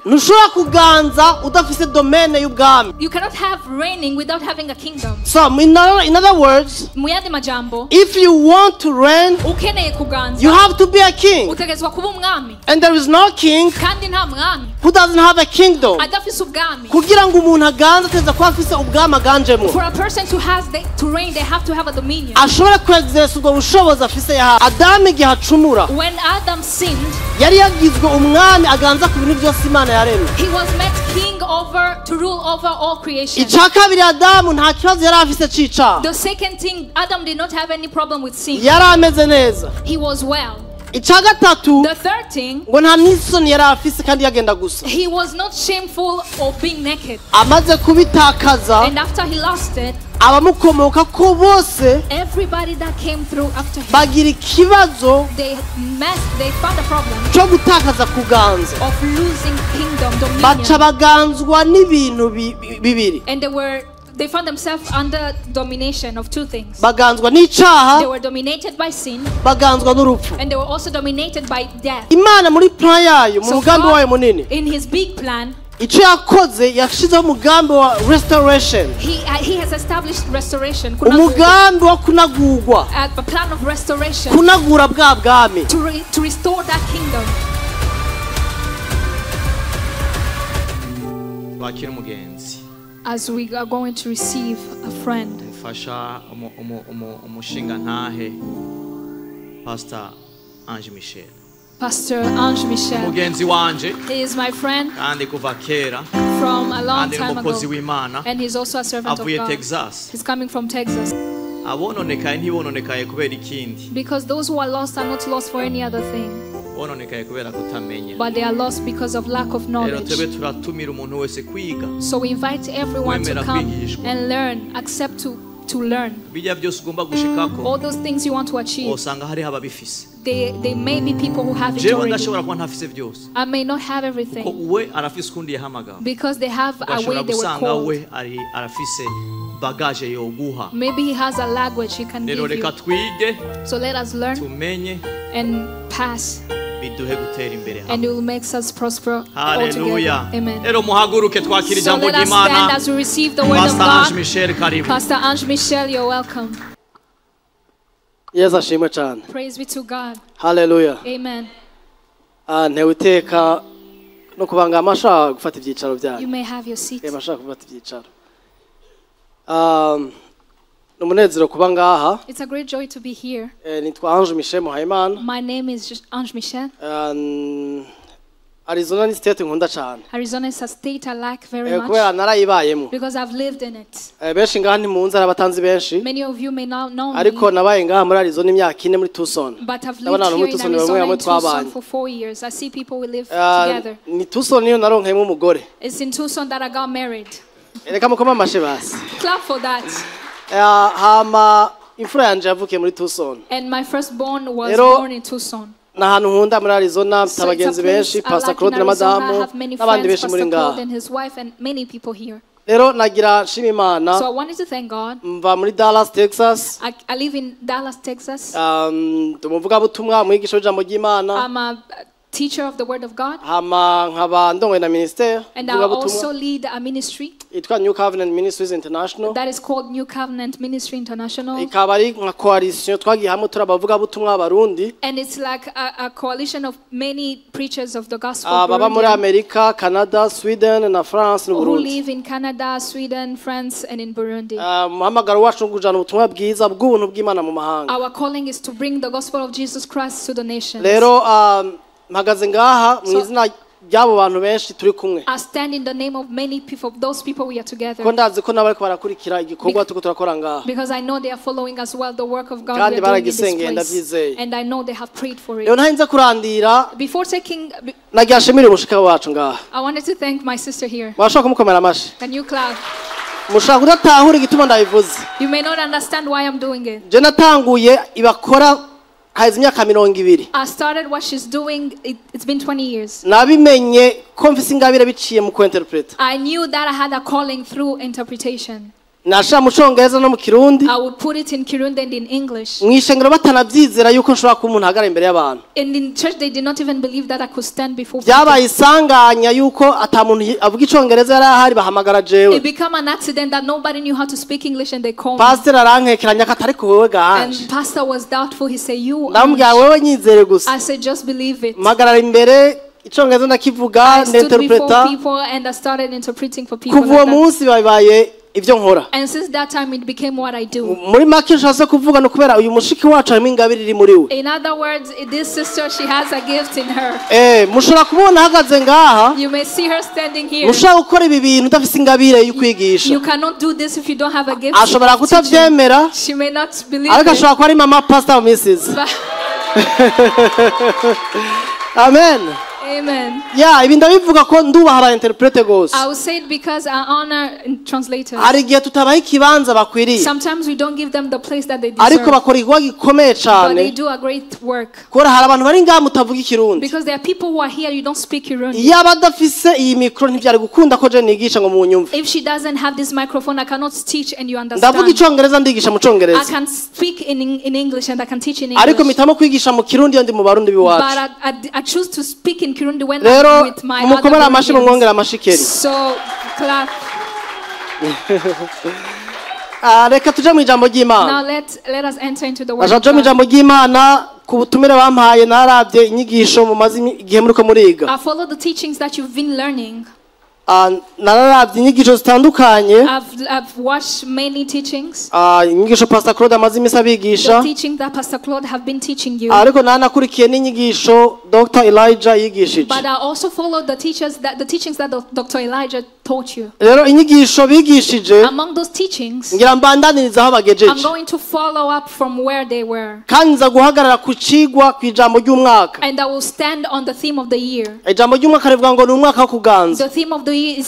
Ntushobora kuganza udafise domaine y'ubwami. You cannot have reigning without having a kingdom. So in other words, Mu yandi majambo, if you want to reign, ukeneye kuganza, you have to be a king. utegezwa kuba umwami. And there is no king Kandi nta mwami who doesn't have a kingdom. adafise ubwami. Kugira ngo umuntu aganze ateza kuba afise ubwami aganjemo. For a person to reign, they have to have a dominion. Ashobora kuexercise ubwo bushobozi afise yaha. Adamu igihe acumura, When Adam sinned, yari yagizwe umwami aganza ku bintu byose Imana yaremye. he was made king to rule over all creation. Icya kabiri, Adamu nta kibazo yari afise c'icaha. The second thing, Adam did not have any problem with sin. Yari ameze neza. He was well. Icya gatatu, The third thing, ngo nta n'isoni yari afise kandi yagenda gusa. he was not shameful of being naked. Amaze kubitakaza, And after he lost it, abamukomoka ko bose everybody that came through after him, bagira ikibazo they found a problem cyo gutakaza kuganza. of losing kingdom Baca dominion. baganzwa n'ibintu bibiri. And they found themselves under domination of two things. Baganzwa They n'icaha, were dominated by sin, baganzwa n'urupfu. and they were also dominated by death. Imana muri plan yayo, mu So mugambi wayo God, munini, in his big plan, icyo yakoze yashizeho umugambi wa restoration, he has established restoration, umugambi wo kunagurwa, a plan of restoration kunagura bwa bwami. to restore that kingdom. Bakira umugenzi. As we are going to receive a friend, Mfasha umushinga ntahe Pastor Ange Michel. Pastor Ange Michel. Mugenzi wanje He is my friend kandi kuva kera from a long kandi time n'umukozi ago, w'Imana and he's also a servant of avuye God. Texas. He's coming from Texas. Abononekaye ntibononekaye kubera ikindi. Because those who are lost are not lost for any other thing, Bononekaye kubera kutamenya. but they are lost because of lack of Rero knowledge. twebwe turatumira umuntu wese kwiga. So we invite everyone to come and learn, accept to learn. Bijya byose ugomba gushikako. All those things you want to achieve, Osanga hari ababifise. they may be people who have it Jewe already. ndashobora kuba ntafise byose. I may not have Ko everything we arafise kundi yahamagara. because they have a way Ugashobora they were gusanga called. we arafise bagage yoguha. Maybe he has a language he can Rero give reka you. twige So let us learn tumenye and pass, biduhe gutera imbere and hamwe. it will make us prosper all Haleluya. together. Amen. Rero muhaguruke twakira So ijambo let us stand ry'Imana. as we receive the word of Pastor Ange God. Michel karibu. Pastor Ange Michel, you're welcome. Yesu ashimwe cyane. Praise be to God. Haleluya. Amen. Ntewe iteka no kubanga amashaka gufata ibyicaro You byanyu. may have your seat. Amashaka gufata ibyicaro. Numunezero kuba ngaha. It's a great joy to be here. Nitwa Ange Michel Muhayimana. My name is just Ange Michel. Arizona ni state nkunda cyane. Arizona is a state I like very Kubera much narayibayemo. because I've lived in it. Benshi ngaha ntimunzi abatanzi benshi. Many of you may not know Ariko me, nabaye ngaha muri Arizona imyaka 4 muri Tucson. but I've Ndabona lived muri here in Tucson bamwe Arizona bamwe in Tucson twabanye. for 4 years. I see people we live together. Ni Tucson niyo naronkeyemo umugore. It's in Tucson that I got married. Reka mukoma amashe basi. Clap for that. Hama imfura yanje yavukiye muri Tucson. And my firstborn was Rero, born in Tucson. Nahantu nkunda muri Arizona mfite So it's a abagenzi place benshi I Pastor like Claude in na Arizona. I madamu have many n'abandi friends, benshi muri Pastor Claude ngaha. and his wife, and many people here. Rero nagira nshima Imana So I wanted to thank God. mva muri Dallas Texas. I live in Dallas, Texas. Tumuvuga butumwa mwigisha w'ijambo ry'Imana. I'm a teacher of the Word of God. Hama nkaba ndongoye na ministère And I mvuga also butumwa lead a ministry itwa New Covenant Ministries International. that is called New Covenant Ministry International. Ikaba ari nka coalition twagiye hamwe turabavuga butumwa abarundi. And it's like a coalition of many preachers of the gospel Baba muri Burundian Amerika, Canada, Sweden na France who n'Uburundi. live in Canada, Sweden, France, and in Burundi. Muhamagaro wacu ngujana ubutumwa bwiza bw'ubuntu bw'Imana mu mahanga. Our calling is to bring the gospel of Jesus Christ to the nations. Rero mpagaze ngaha mu izina ry'abo bantu benshi turi kumwe. I stand in the name of many people, those people we are together. Ko ndazi ko nabo ariko barakurikira igikorwa tuko turakora ngaha. Because I know they are following as well the work of God Kandi we are doing in this baragisengeye place. ndabyizeye. And I know they have prayed for Rero it. ntarinze kurandira Before taking, nagira nshimire umushika wacu ngaha. I wanted to thank my sister here. Mwashaka kumukomera amashi. Can you clap? Mushaka kudatahura igituma ndabivuze. You may not understand why I'm doing it. Je natanguye ibakora haize imyaka 20. I started what she's doing, it's been 20 years. Nabimenye ko mfise ingabire biciye mu interpret. I knew that I had a calling through interpretation. nashira mu Congereza no mu Kirundi I would put it in Kirundi and in English. mwishengero batanavyizera yuko nshobora kuba umuntu hagara imbere y'abantu And in church they did not even believe that I could stand before byabaye people. isanganya yuko ata muntu avuga Icongereza yari ahari bahamagara jewe It became an accident that nobody knew how to speak English and they called me. pastor arankekeranya katari ko wewe ganje And pastor was doubtful. He said, you ndamubwira wewe nyizere gusa I said, just believe it. mpagarara imbere Icongereza ndakivuga I stood before ndinterpreta people and I started interpreting for people kuva uwo like that. munsi babaye ivyo nkora And since that time it became what I do. muri make nshatse kuvuga no kubera uyu mushiki wacu harimo ingabire iri muri we In other words, this sister, she has a gift in her. mushobora kubona ahagaze ngaha You may see her standing here. mushobora gukora ibi bintu udafise ingabire y'ukwigisha You cannot do this if you don't have a gift. ashobora of teaching. kutavyemera She may not believe ariko it. ashobora kuba ari mama pastor Mrs. But- amen Amen. ibi ndabivuga ko ndubaha aba interprete gose I will say it because I honor translators. hari igihe tutabaha ikibanza bakwiriye Sometimes we don't give them the place that they ariko deserve. bakora igikorwa gikomeye But they cane do a great work. kubera hari abantu bari ngaha mutavuga ikirundi Because there are people who are here, you don't speak Kirundi. iyo abadafise iyi mikoro ntivyari gukunda ko je nigisha ngo munyumve If she doesn't have this microphone, I cannot teach and you ndavuga understand. Icongereza ndigisha mu I Congereza can speak in English and I can teach in ariko English. mitamo kwigisha mu Kirundi iyo ndi mu Barundi But biwacu I choose to speak in Kirundi when rero I'm with my other mukomere amashi Burundians. mumwongera amashikeri So, clap. reka tuje mu ijambo ry'Imana Now let us enter into the word aja of tuje mu God. ijambo ry'Imana ku butumire bampaye naravye inyigisho mu mazi igihe muriko muriga I follow the teachings that you've been learning. nararavye inyigisho zitandukanye I've watched many teachings. inyigisho Pastor Claude amaze imisi The abigisha teaching that Pastor Claude have been teaching you. ariko nanakurikiye n'inyigisho Dr. Elijah yigishije But I also followed the teachings that Dr. Elijah taught you. rero inyigisho bigishije Among those teachings, ngira mbandaniriza aho I'm bagejeje going to follow up from where they were. kandi nza guhagarara ku cigwa ku ijambo ry'umwaka And I will stand on the theme of the year. ijambo ry'umwaka rivuga ngo ni umwaka wo kuganza The theme of the year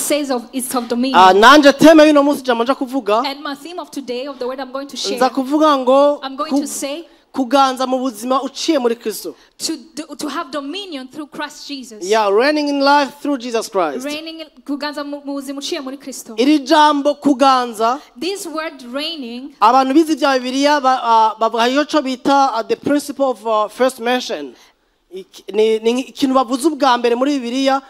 it's of dominion. nanje teme y'uno munsi ijambo nja kuvuga And my theme of today, of the word I'm going to share, nza kuvuga ngo I'm going to say kuganza mu buzima uciye muri Kristo to have dominion through Christ Jesus. reigning in life through Jesus Christ Kuganza mu buzima uciye muri Kristo. iri jambo kuganza This word reigning, abantu bizi bya Bibiliya bavuga ico bita the principle of first mention ni ikintu bavuze ubwa mbere muri Bibiliya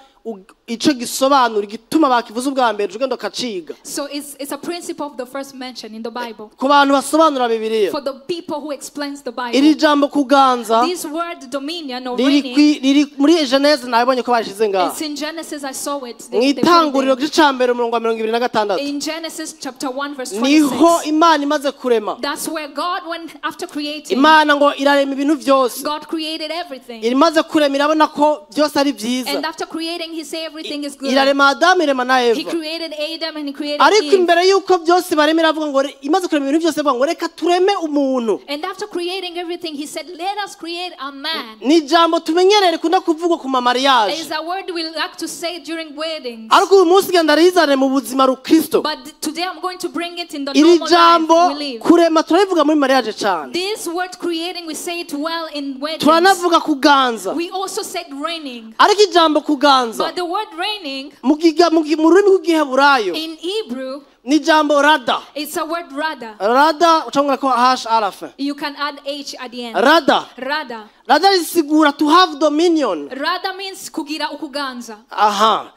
ico gisobanura gituma bakivuze ubwa mbere ugendo kaciga. So it's a principle of the first mention in the Bible. Ku bantu basobanura Bibiliya. For the people who explains the Bible. Iri jambo kuganza. This word dominion or reigning. Riri muri Genesis nabonye ko bashize ngaho. It's in Genesis, I saw it. Mwitanguriro gicambere 26. In Genesis chapter 1 verse 26. Niho Imana imaze kurema. That's where God went after creating. Imana ngo irarema ibintu byose. God created everything. Imaze kurema irabona ko byose ari byiza. And after creating he said everything is good. Irarema Adamu irema na Eva. He created Adam and he created Ariko Eve. imbere yuko byose baremera avuga ngo imaze kurema ibintu byose avuga ngo reka tureme umuntu. And after creating everything he said let us create a man. Ni jambo tumenyerere kunda kuvugwa ku mariage. It's a word we like to say during weddings. Ariko uyu munsi genda rizane mu buzima rukristo. But today I'm going to bring it in the Iri normal jambo life we live. kurema turabivuga muri mariage cyane. This word creating we say it well in weddings. Turanavuga kuganza. We also said reigning. Ariko ijambo kuganza But the word reigning mu rurimi rw'igiheburayo in Hebrew ni jambo rada. it's a word rada. Rada ucangura ko hash arafa. You can add H at the end. Rada. Rada. Rada isigura to have dominion. Rada means kugira ukuganza. Aha.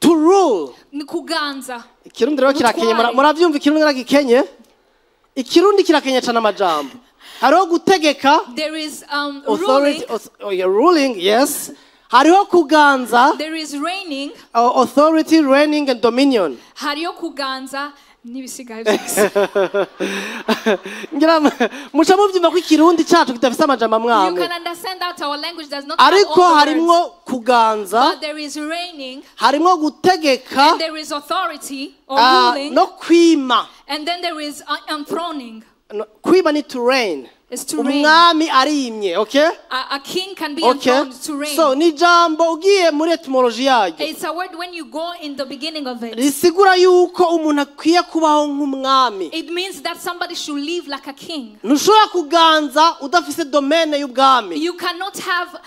To rule. Ni kuganza. Ikirundi rero kirakenye muravyumva ikirundi naragikenye. Ikirundi kirakenye cyane amajambo. Hariho gutegeka. There is authority ruling. Ruling, yes. Hariho kuganza. There is reigning. Authority, reigning and dominion. Hariho kuganza n'ibisigaye byose. Ngira muca muvyumva ko ikirundi cyacu kitafise amajambo You amwamwe. can understand that our language does not have all Ariko the words. harimwo kuganza. But there is reigning. Harimwo gutegeka. And there is authority or ruling. No kwima. And then there is enthroning. Kwima ni to reign. is to reign. umwami arimye, okay? A king can be Okay. enthroned to reign. So ni jambo ugiye muri etymology yaryo. It's a word when you go in the beginning of it. Risigura yuko umuntu akwiye kubaho nk'umwami. It means that somebody should live like a king. Ntushobora kuganza udafise domaine y'ubwami. You cannot have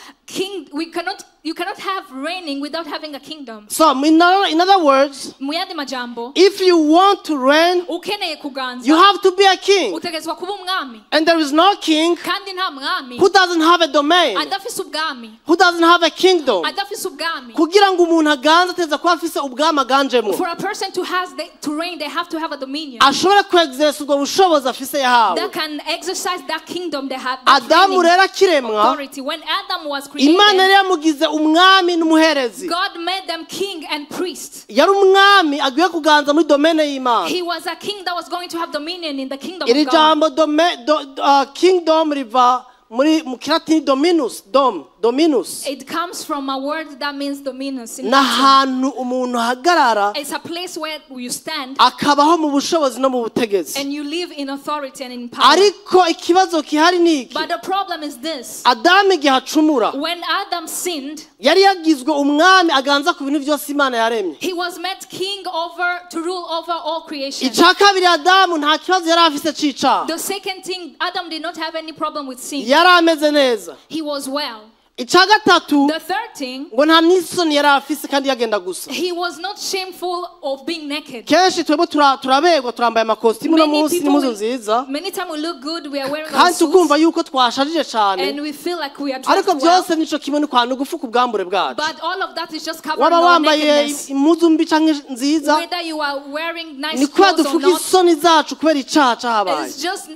you cannot have reigning without having a kingdom. So in other words, Mu yandi majambo, if you want to reign, ukeneye kuganza, you have to be a king. utegezwa kuba umwami. And there is no king Kandi nta mwami who doesn't have a domain, adafise ubwami, who doesn't have a kingdom. adafise ubwami. Kugira ngo umuntu aganze ateza kuba afise ubwami aganjemo. For a person to reign, they have to have a dominion Ashobora kuexerce ubwo bushobozi afise yahawe. that can exercise that kingdom they have. Adamu rero akiremwa, Authority. When Adam was created, Imana yari yamugize umwami n'umuherezi. God made them king and priest. Yari umwami agiye kuganza muri domaine y'Imana. He was a king that was going to have dominion in the kingdom Iri of God. jambo kingdom riva muri mu Kilatini dominus. It comes from a word that means dominus. In Latin. N'ahantu umuntu ahagarara It's a place where you stand akabaho mu bushobozi no mu butegetsi. and you live in authority and in power. Ariko ikibazo kihari ni iki? But the problem is this. Adamu igihe acumura When Adam sinned, yari yagizwe umwami aganza ku bintu byose Imana yaremye. he was made king to rule over all creation. Icya kabiri Adamu nta kibazo yari afise c'icaha. The second thing, Adam did not have any problem with sin. Yari ameze neza. He was well. Icya gatatu The third thing, ngo nta n'isoni yari afise kandi yagenda gusa. he was not shameful of being naked. Kenshi twebwe turabegwa turambaye amakositimu no munsi n'impuzu nziza Many times we look good, we are wearing our kandi tukumva suits, yuko twashajije cyane, and we feel like we are dressed ariko well. byose nico kimwe n'ukwantu gufuka ubwambure bwacu. But all of that is just covering Waba our wambaye nakedness. impuzu mbi canke nziza, Whether you are wearing nice ni kuba clothes or dufuka not, isoni zacu kubera icaha cahabaye. it's just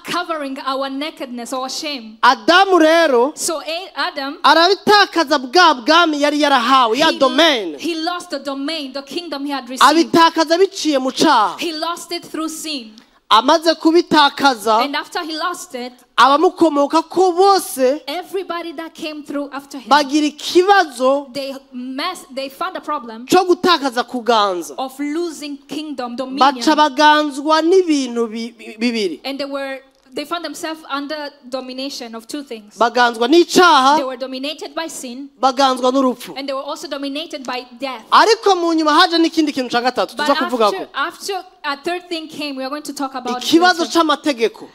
covering our nakedness, our shame. Adamu rero So Adam, arabitakaza bwa bwami yari yarahawe ya domain, he lost the domain, the kingdom he had received. abitakaza biciye mu caha. He lost it through sin. Amaze kubitakaza, And after he lost it, abamukomoka ko bose everybody that came through after him, bagira ikibazo they found a problem cyo gutakaza kuganza. of losing kingdom, dominion. Baca baganzwa n'ibintu bibiri. And they found themselves under domination of two things. Baganzwa They n'icaha, were dominated by sin, baganzwa n'urupfu. and they were also dominated by death. Ariko mu nyuma haje n'ikindi kintu ca gatatu But tuza kuvuga ko after a third thing came, we are going to talk about ikibazo later. c'amategeko.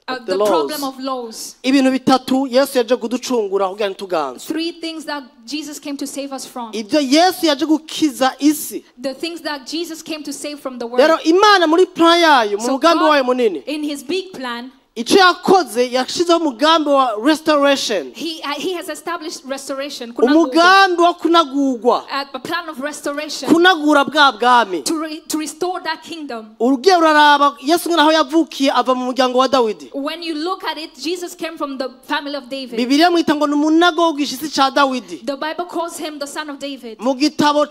The laws. problem of laws. Ibintu bitatu Yesu yaje kuducungura kugira ntituganzwe. Three things that Jesus came to save us from. Ibyo Yesu yaje gukiza isi. The things that Jesus came to save from the world. Rero Imana muri plan yayo, mu So mugambi God, wayo munini, in his big plan, icyo yakoze yashizeho umugambi wa restoration, he has established restoration. umugambi wo kunagurwa, A plan of restoration kunagura bwa bwami. to restore that kingdom. Urugiye uraraba Yesu naho yavukiye ava mu muryango wa Dawidi. When you look at it, Jesus came from the family of David. Bibiliya mwita ngo ni umunago wo gishitsi ca Dawidi. The Bible calls him the son of David. Mu gitabo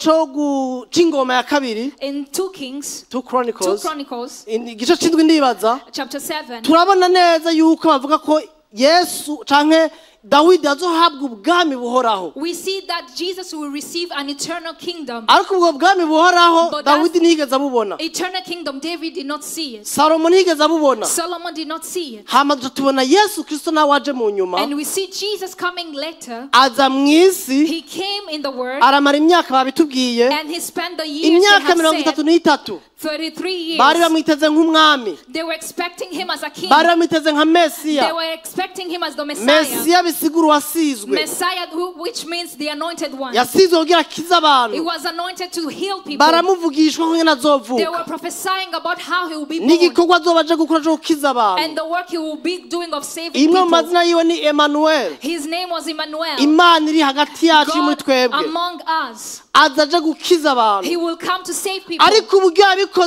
c'ingoma ya kabiri, In 2 Kings, 2 2 Chronicles, Chronicles, igice c'indwi ndibaza, chapter 7, turabona neza yuko bavuga ko Yesu canke Dawidi azohabwa ubwami buhoraho. we see that Jesus will receive an eternal kingdom. Ariko ubwo bwami buhoraho But Dawidi ntiyigeze abubona, Eternal kingdom, David did not see it. Salomo ntiyigeze abubona. Solomon did not see it. Hama tubona Yesu Kristo nawe aje mu nyuma, And we see Jesus coming later. aza mw'isi, He came in the word, aramara imyaka babitubwiye, and he spent the years they imyaka have said, 33. 33 Bari years. bamwiteze nk'umwami, They were expecting him as a king. bari bamwiteze nka They Mesiya. were expecting him as the Messiah. Mesiya bisigura uwasizwe, Messiah, which means the anointed one. yasizwe kugira akize He abantu, was anointed to heal people. baramuvugishwa nk'ingene They azovuka were prophesying about how he will be born n'igikorwa azoba aje gukora cyo gukiza and abantu. the work he will be doing of saving Imwe mu people. mazina yiwe ni Emmanuel, His name was Emmanuel. Imana iri hagati yacu muri God twebwe. among us. Aza aje gukiza He abantu, will come to save people. ariko uburyo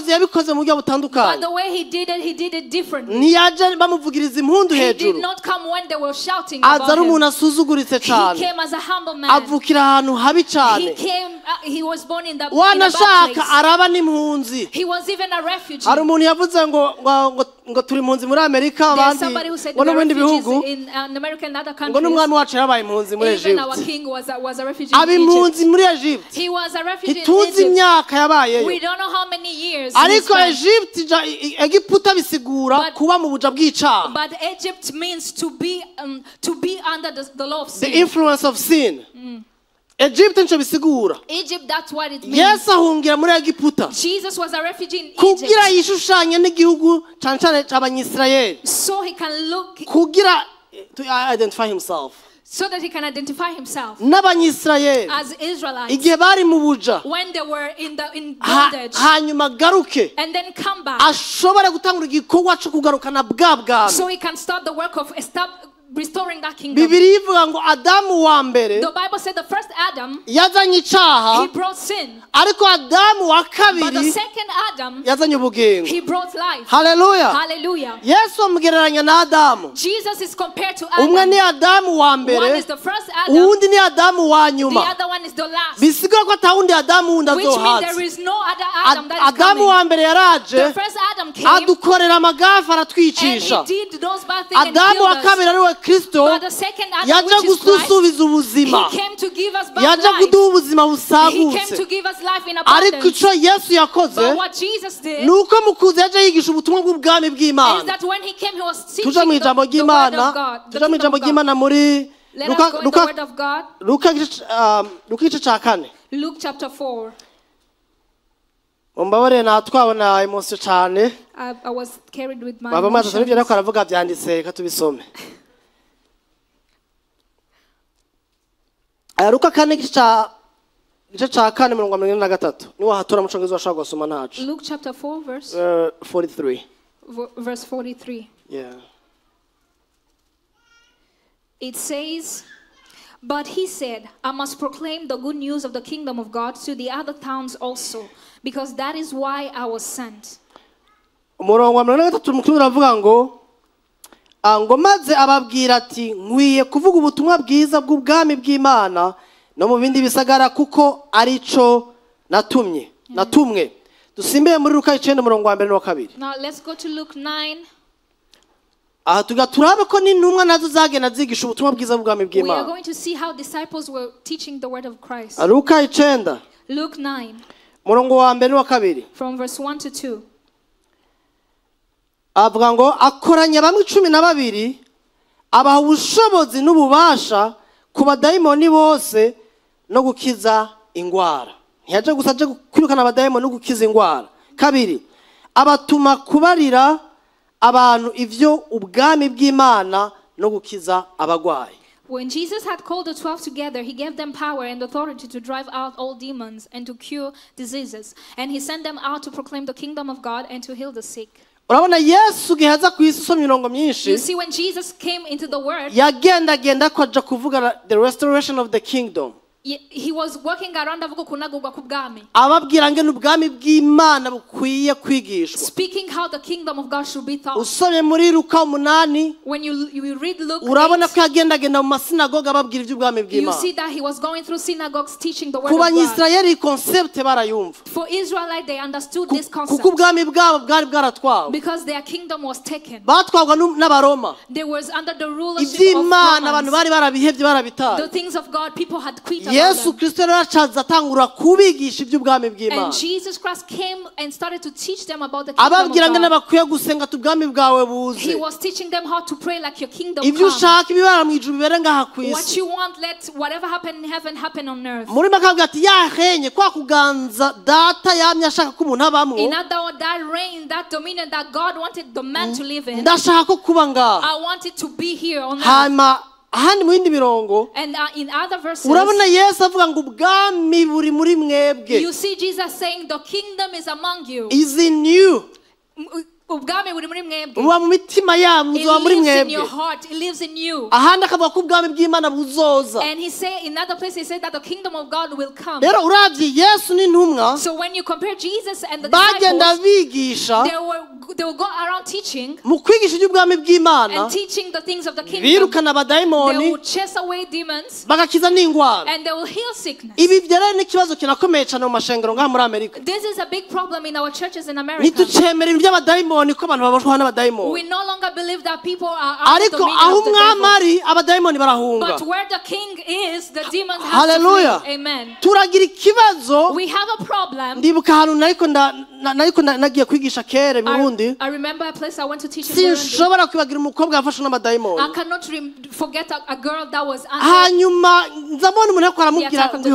yabikoze mu buryo But butandukanye. the way he did it differently. Ntiyaje bamuvugiriza impundu He did hejuru, not come when they were shouting aza about ari him. umuntu asuzuguritse He cyane, came as a humble man. avukira ahantu habi He cyane, came. He was born in a bad wanashaka place. araba n'impunzi. He was even a refugee. Hari umuntu yavuze ngo turi impunzi muri Amerika, There's abandi somebody who said ngo we no were mu bindi refugees bihugu, in America and other ngo countries. n'umwami wacu yabaye impunzi muri Even our Egypt. king was a refugee Aba in Egypt. impunzi muri Egypt, He was a refugee in ntituzi Egypt. imyaka yabayeyo We don't know how many years. ariko Egiputa bisigura kuba mu buja bw'icaha, But Egypt means to be under the law of the sin. influence of sin. Egypt nico bisigura. Egypt, that's what it means. Yesu ahungira muri Egiputa Jesus was a refugee in kugira Egypt, yishushanye n'igihugu cane cane c'abanyisirayeli, so he can look, kugira to identify himself so that he can identify himself n'abanyisirayeli as Israelites igihe bari mu buja, when they were in bondage, hanyuma garuke and then come back, ashobore gutangura igikorwa co kugarukana bwa bwami. so he can start the work of restoring that kingdom. Bibiri ivuga ngo Adamu wa mbere The Bible said the first Adam, yazanye icaha, he brought sin, ariko Adamu wa but the kabiri second Adam, yazanye ubugingo. he brought life. Haleluya. Hallelujah. Yesu amugereranya na Adamu. Jesus is compared to Umwe Adam. ni Adamu wa One mbere, is the first Adam, uwundi ni Adamu wa the nyuma. other one is the last, Bisigura ko atawundi Adamu wundi which means there azohaza. is no other Adam that is Adamu coming. wa mbere The yaraje first Adam came, adukorera amagafa and aratwicisha. he did those bad things and Adamu wa killed us. kabiri ari we Kristo But the second Adam, yaje which is Christ, gususubiza ubuzima, he came to give us back yaje life. kuduha ubuzima He came to busagutse. give us life in Ariko abundance. ico Yesu yakoze But what Jesus did ni uko mukuzi yaje yigisha ubutumwa bw'ubwami is bw'Imana. that when he came, he was teaching Tuja mu the ijambo word ry'Imana, of God. The tuja mu kingdom ijambo of God. ry'Imana muri Let us go in the word of God. Luka igice ca kane. Luke chapter 4. Umbabarire natwawe na emotion cane. I was carried with my Baba maze n'ibyo emotions. ariko aravuga byanditse ka tubisome. Luka kane igice ca kane 43. Ni wahatura mucongezo washaka gusoma ntacu. Luke chapter 4 43. verse 43. Yeah. It says, "But he said, I must proclaim the good news of the kingdom of God to the other towns also, because that is why I was sent." Umurongo wa 43 mukuru uravuga ngo maze ababwira ati nkwiye kuvuga ubutumwa bwiza bw'ubwami bw'Imana no mu bindi bisagara kuko arico natumwe. Dusimbiye muri Luka 9 umurongo wa 1 n'uwa 2. Now let's go to Luke 9. Aha turabe ko n'intumwa nazo zagenda zigisha ubutumwa bwiza bw'ubwami We are bw'Imana. going to see how disciples were teaching the word of Christ. Luka 9 Luke 9 umurongo wa 1 n'uwa 2. from verse 1 to 2. Avuga ngo akoranya bamwe 12 abaha ubushobozi n'ububasha ku badayimoni bose no gukiza ingwara. Ntiyaje gusa aje kwirukana abadayimoni no gukiza ingwara. Kabiri, abatuma kubarira abantu ivyo ubwami bw'Imana no gukiza abagwayi. When Jesus had called the 12 together, he gave them power and authority to drive out all demons and to cure diseases. And he sent them out to proclaim the kingdom of God and to heal the sick. Urabona Yesu gihaza ku isi usomye imirongo myinshi You see, when Jesus came into the word, yagenda kwaja kuvuga the restoration of the kingdom. he was walking around avuga kunagurwa kubwami, Ababwira ngene ubwami bw'Imana bukwiye kwigishwa. speaking how the kingdom of God should be taught. Usomye muri Luka 8 When you read Luke urabona 8, ko yagenda mu masinagoga ababwira iby'ubwami you bw'Imana. see that he was going through synagogues teaching the word Ku of God. banyisirayeli concept barayumva For Israelite, they understood this kuko concept ubwami bwabo bwari bwaratwawe. because their kingdom was taken. Batwagwa n'abaroma. They was under the rulership of Iby'Imana abantu Romans. bari barabihevye barabitaye. The things of God, people had quit about Yesu them. Kristo yaracaza atangura kubigisha iby'ubwami And bw'Imana. Jesus Christ came and started to teach them about the kingdom Ababwira of ngene God. bakwiye gusenga tubwami bwawe buze. He was teaching them how to pray like your kingdom Ibyo come. ushaka ibibara mu ijuru bibere ngaha ku What isi. you want, let whatever happen in heaven happen on earth. Muri makabwa ati yahenye kwa kuganza data yamye ashaka ko umuntu abamwo. In other words, that reign, that dominion that God wanted the man to live in, Ndashaka ko kuba ngaha. I want it to be here on earth. Hama ahandi mu yindi mirongo And in other verses, urabona Yesu avuga ngo ubwami buri muri mwebwe. you see Jesus saying the kingdom is among you. Is in you. Ubwami buri muri mwebwe. Uba mu mitima yabo It uzoba muri lives in mwebwe. your heart. It lives in you. Ahandi akavuga ko ubwami bw'Imana buzoza. And he said, in other place, he said that the kingdom of God will come. Rero uravye Yesu n'intumwa So when you compare Jesus and the bagenda disciples, bigisha they will go around teaching mu kwigisha iby'ubwami bw'Imana and teaching the things of the kingdom. birukana They abadayimoni will chase away demons bagakiza n'ingwara. and they will heal sickness. Ibi byari n'ikibazo kinakomeye cyane mu mashengero ngaha muri Amerika. This is a big problem in our churches in America. Ntitucemera ibintu by'abadayimoni abadayimoni ko abantu baboshwa n'abadayimoni We no longer believe that people are under the ariko dominion aho of the umwami devil. ari abadayimoni barahunga But where the king is, the demons have Hallelujah. to flee. Amen. turagira ikibazo We have a problem. ndibuka ahantu nariko nagiye kwigisha kera mu Burundi I remember a place I went to teach in Burundi. sinshobora kwibagira umukobwa yafashwe n'abadayimoni I cannot forget a girl that was under. hanyuma nzabona umuntu ariko aramubwira ngo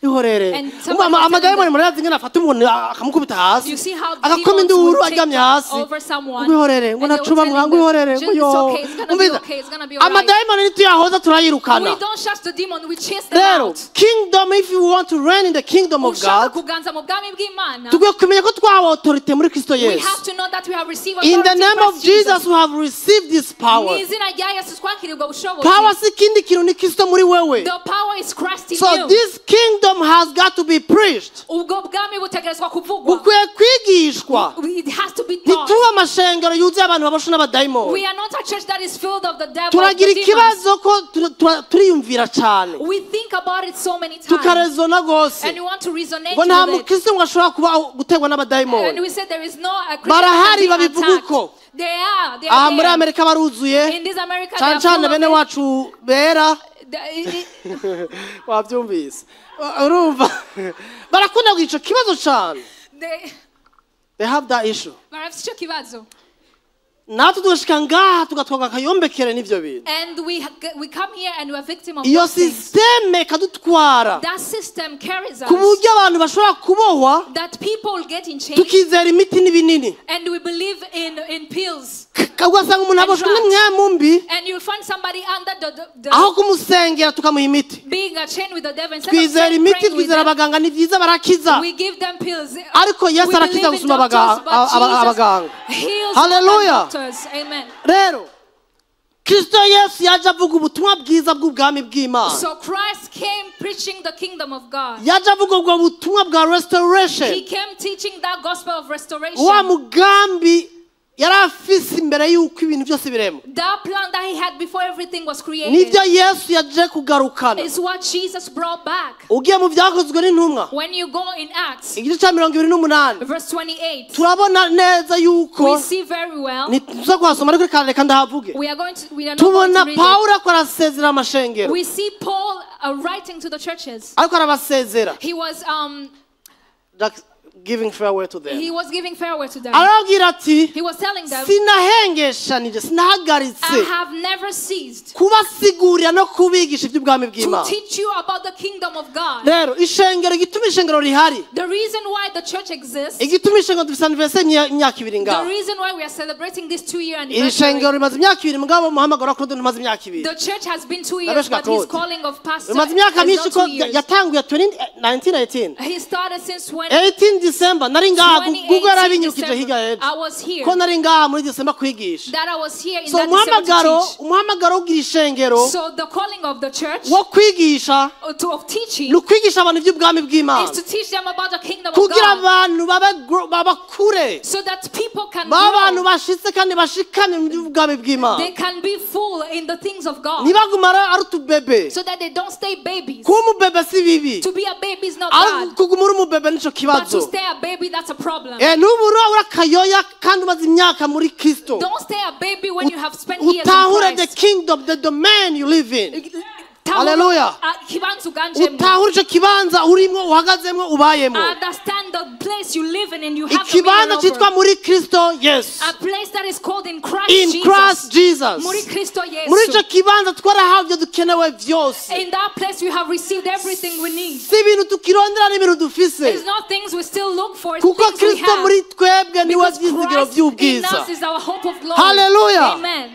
ihorere And somebody amadayimoni murazi ngene afata umuntu akamukubita hasi You see how agakoma demons induru will take aryamye hasi over someone. ngo ihorere ngo And they will nacuba tell him ngo ihorere that, ngo "It's yo okay, it's gonna be okay, it's gonna be alright." amadayimoni nituyahoza turayirukana We don't chase the demon, we chase them rero out. kingdom if you want to reign in the kingdom of Ushaka God kuganza mu bwami bw'Imana, tugomba kumenya ko twahawe authority muri Kristo we Yesu have to know that we have received in the authority name in of Christ Jesus we have received this power Mu izina rya Yesu twakirirwa ubushobozi. power si ikindi kintu ni Kristo muri wewe The power is Christ in so you. this kingdom has got to be preached Ubwo bwami butegerezwa kuvugwa. bukwiye kwigishwa It has to be taught. ntituba amashengero yuzuye abantu baboshwe n'abadayimoni We are not a church that is filled of the devil. turagira the demons. ikibazo ko turiyumvira cyane We think about it so many times. tukarezona rwose And we want to resonate ngo nta with it. mukristo ngo ashobora kuba gutegwa And n'abadayimoni we said there is no a Christian barahari that can be babivuga attacked. uko They are aha muri there. amerika baruzuye In this America, cyane they are cyane full bene of wacu bera it. wabyumvise urumva barakunda kugira icyo kibazo cyane they have that issue Barafite icyo kibazo. natwe tugashika ngaha tugatwaga akayombekere n'ivyo bintu And we come here and we are victim of iyo those things. sisiteme ikadutwara That system carries us. ku buryo abantu bashobora kubohwa That people get in change tukizera imiti n'ibinini and we believe in pills. ugasanga umuntu aboshwe n'imwemu mbi And you'll find somebody under the aho kumusengera tukamuha imiti being a chain with the devil. Instead twizera of imiti praying with twizera them, abaganga ni byiza barakiza we give them pills. ariko yesu We arakiza believe in gusumba doctors, but abaganga Jesus heals Hallelujah. more than doctors. Amen. rero kristo yesu yaje avuga ubutumwa bwiza bw'ubwami bw'imana So Christ came preaching the kingdom of God. yaje avuga ubwo butumwa bwa He restoration came teaching that gospel of restoration. wa mugambi yari afise imbere y'uko ibintu byose birema That plan that he had before everything was created nibyo yesu yaje kugarukana is what Jesus brought back. ugiye mu byakozwe n'intumwa When you go in Acts, igice cya 28 verse 28, turabona neza yuko we see very well. ntituza kuhasoma ariko reka ndahavuge We are not going tubona to read it. pawulo akora asezera amashengero We see Paul writing to the churches. ariko arabasezera He was giving farewell to them giving farewell to them. arababwira ati He was telling them, sinahengeshanije sinahagaritse I have never ceased kubasigurira no kubigisha iby'ubwami to bw'imana teach you about the kingdom of God. rero ishengero igituma ishengero rihari The reason why the church exists, igituma ishengero dufite anniversaire imyaka ibiri the ngaho reason why we are celebrating this 2-year iri anniversary. shengero rimaze imyaka ibiri mugabo umuhamagaro wa Claude ntumaze imyaka ibiri The church has been 2 years, Nabeshka but his Claude. calling of pastor rimaze imyaka is myinshi not ko 2 years. yatanguye 1918 He started since 18 December nari ngaha Google 2018 yarabinyukije hirya December. y'ejo I was here. ko nari ngaha muri December kwigisha That I was here in so that December to teach. umuhamagaro w'iri shengero So the calling of the church wo kwigisha of teaching ni ukwigisha abantu iby'ubwami is bw'imana to teach them about the kingdom of kugira God, abantu babakure so that people can abantu grow. bashitse kandi bashikamye mu by'ubwami bw'imana They can be full in the things of God, ntibagumara ari utubebe so that they don't stay babies. kuba umubebe si bibi To be a baby is not ari bad, kuguma uri umubebe nicyo but to kibazo stay a baby, that's a problem. n'ubu uri akayoya kandi umaze imyaka muri kristo Don't stay a baby when you have spent years in utahure the Christ. kingdom the domain you live in Tahura, Hallelujah. kibanza uganjemo. utahure icyo kibanza urimo uhagazemo ubayemo Understand the place you live in and you have ikibanza dominion cyitwa over. muri kristo yesu A place that is called in Christ in Jesus. Christ Jesus Muri Kristo Yesu. muri icyo kibanza twarahawe ibyo dukenewe byose In that place we have received everything we need. si ibintu tukirondera n'ibintu dufise It's not things we still look for, it's kuko things we kristo have. muri twebwe niwe Because byizigiro Christ in by'ubwiza us is our hope of glory. Hallelujah. Amen.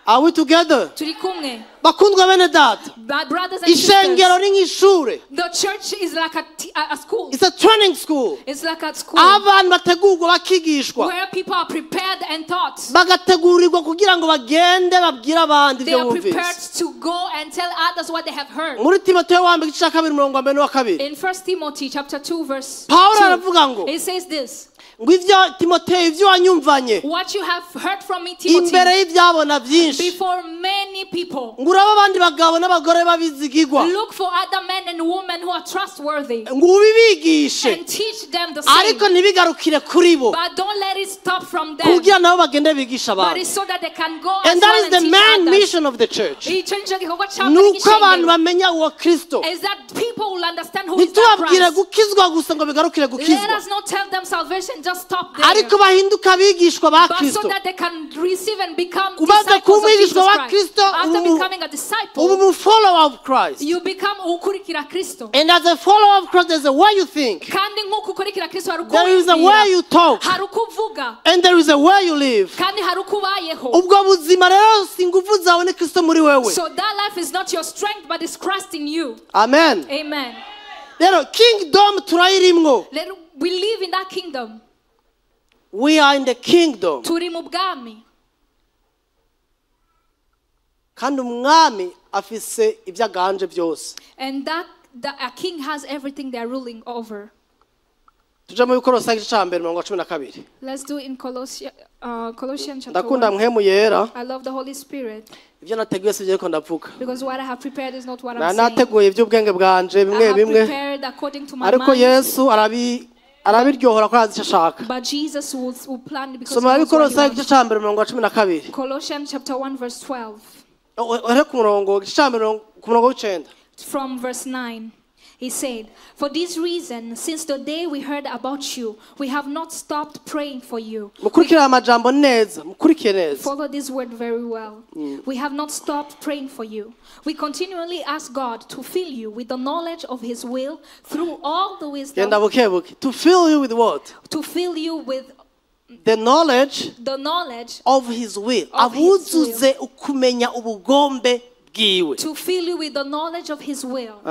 are we together Turi kumwe. bakundwa bene data My brothers and ishengero sisters, ni nk'ishure the church is like a school. it's a training school It's like a school aho abantu bategurwa bakigishwa where people are prepared and taught. bagategurirwa kugira ngo bagende babwire abandi They ibyo are prepared bumvise to go and tell others what they have heard. muri timoteyo wa mbere igice cya kabiri umurongo wa mbere n'uwa kabiri In 1 Timothy chapter 2 verse pawulo 2, aravuga ngo it says this. ngo ivyo Timoteyo ivyo wanyumvanye what you have heard from me, Timothy, imbere y'ivyabona byinshi before many people. ngo uraba abandi bagabo n'abagore babizigirwa Look for other men and women who are trustworthy ngo ubibigishe and teach them the same. ariko ntibigarukire kuri bo But don't let it stop from them. kugira nabo bagende bigisha But abandi. it's so that they can go And as that well is and the teach main others. mission of the church. Icyo nicyo gikorwa cya mbere nuko abantu cy'ishengero. bamenya uwo Kristo Is that people will understand who is that ntitubabwire Christ. gukizwa gusa ngo bigarukire Let gukizwa us not tell them salvation just stop there. ariko bahinduka abigishwa ba But so Kristo that they can receive and become umaze disciples kuba of Jesus umwigishwa wa Christ. Kristo After ubu becoming a disciple, mu follower of Christ, you become ukurikira Kristo. and as a follower of Christ there's a way you think, Kandi nk'uko ukurikira Kristo hari uko there is a wibwira, way you talk, hari uko uvuga, and there is a way you live. kandi hari uko ubayeho. ubwo buzima rero si ingufu zawe ni Kristo muri wewe. So that life is not your strength, but it's Christ in you. Amen. Amen. Rero kingdom turayirimwo. We live in that kingdom. We are in the kingdom. Turi mu bwami. kandi umwami afise ibyo aganje byose. And that a king has everything they are ruling over. tuje mu Bikolosayi igice cya mbere 12. Let's do in Colossians chapter ndakunda 1. mpemu yera. I love the Holy Spirit ibyo nateguye si byo ko ndavuga. because what I have prepared is not what I'm saying. nateguye iby'ubwenge bwanje I bimwe have bimwe prepared according to my ariko mind. Yesu arabiryohora ko azi icyo ashaka. But Jesus will plan it because soma he knows what he Bikolosayi igice wants. cya mbere 12. Colossians chapter 1 verse 12. ore ku murongo igice cya mbere ku murongo w'icenda. From verse 9, he said, "For this reason, since the day we heard about you, we have not stopped praying for you." mukurikire amajambo neza, mukurikiye neza. Follow this word very well. We have not stopped praying for you. We continually ask God to fill you with the knowledge of His will through all the wisdom. genda bukebuke. To fill you with what? To fill you with The knowledge the knowledge. of his will. Of his will. abuzuze ukumenya ubugombe bwiwe. To fill you with the knowledge of His will.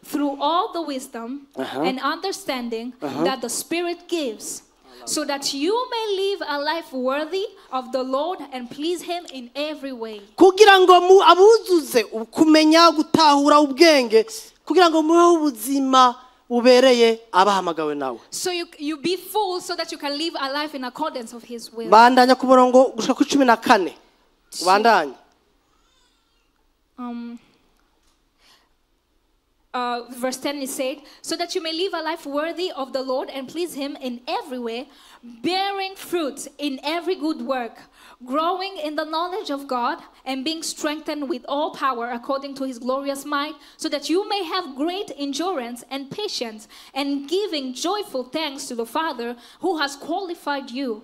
Through all the wisdom and understanding that the Spirit gives, so that you may live a life worthy of the Lord and please Him in every way. kugira ngo abuzuze ukumenya gutahura ubwenge kugira ngo mubeho ubuzima bubereye abahamagawe nawe. So you be full so that you can live a life in accordance of His will. bandanya ku murongo gushika ku 14. bandanya. Verse 10 is said, so that you may live a life worthy of the Lord and please Him in every way, bearing fruit in every good work, growing in the knowledge of God, and being strengthened with all power according to His glorious might, so that you may have great endurance and patience, and giving joyful thanks to the Father who has qualified you.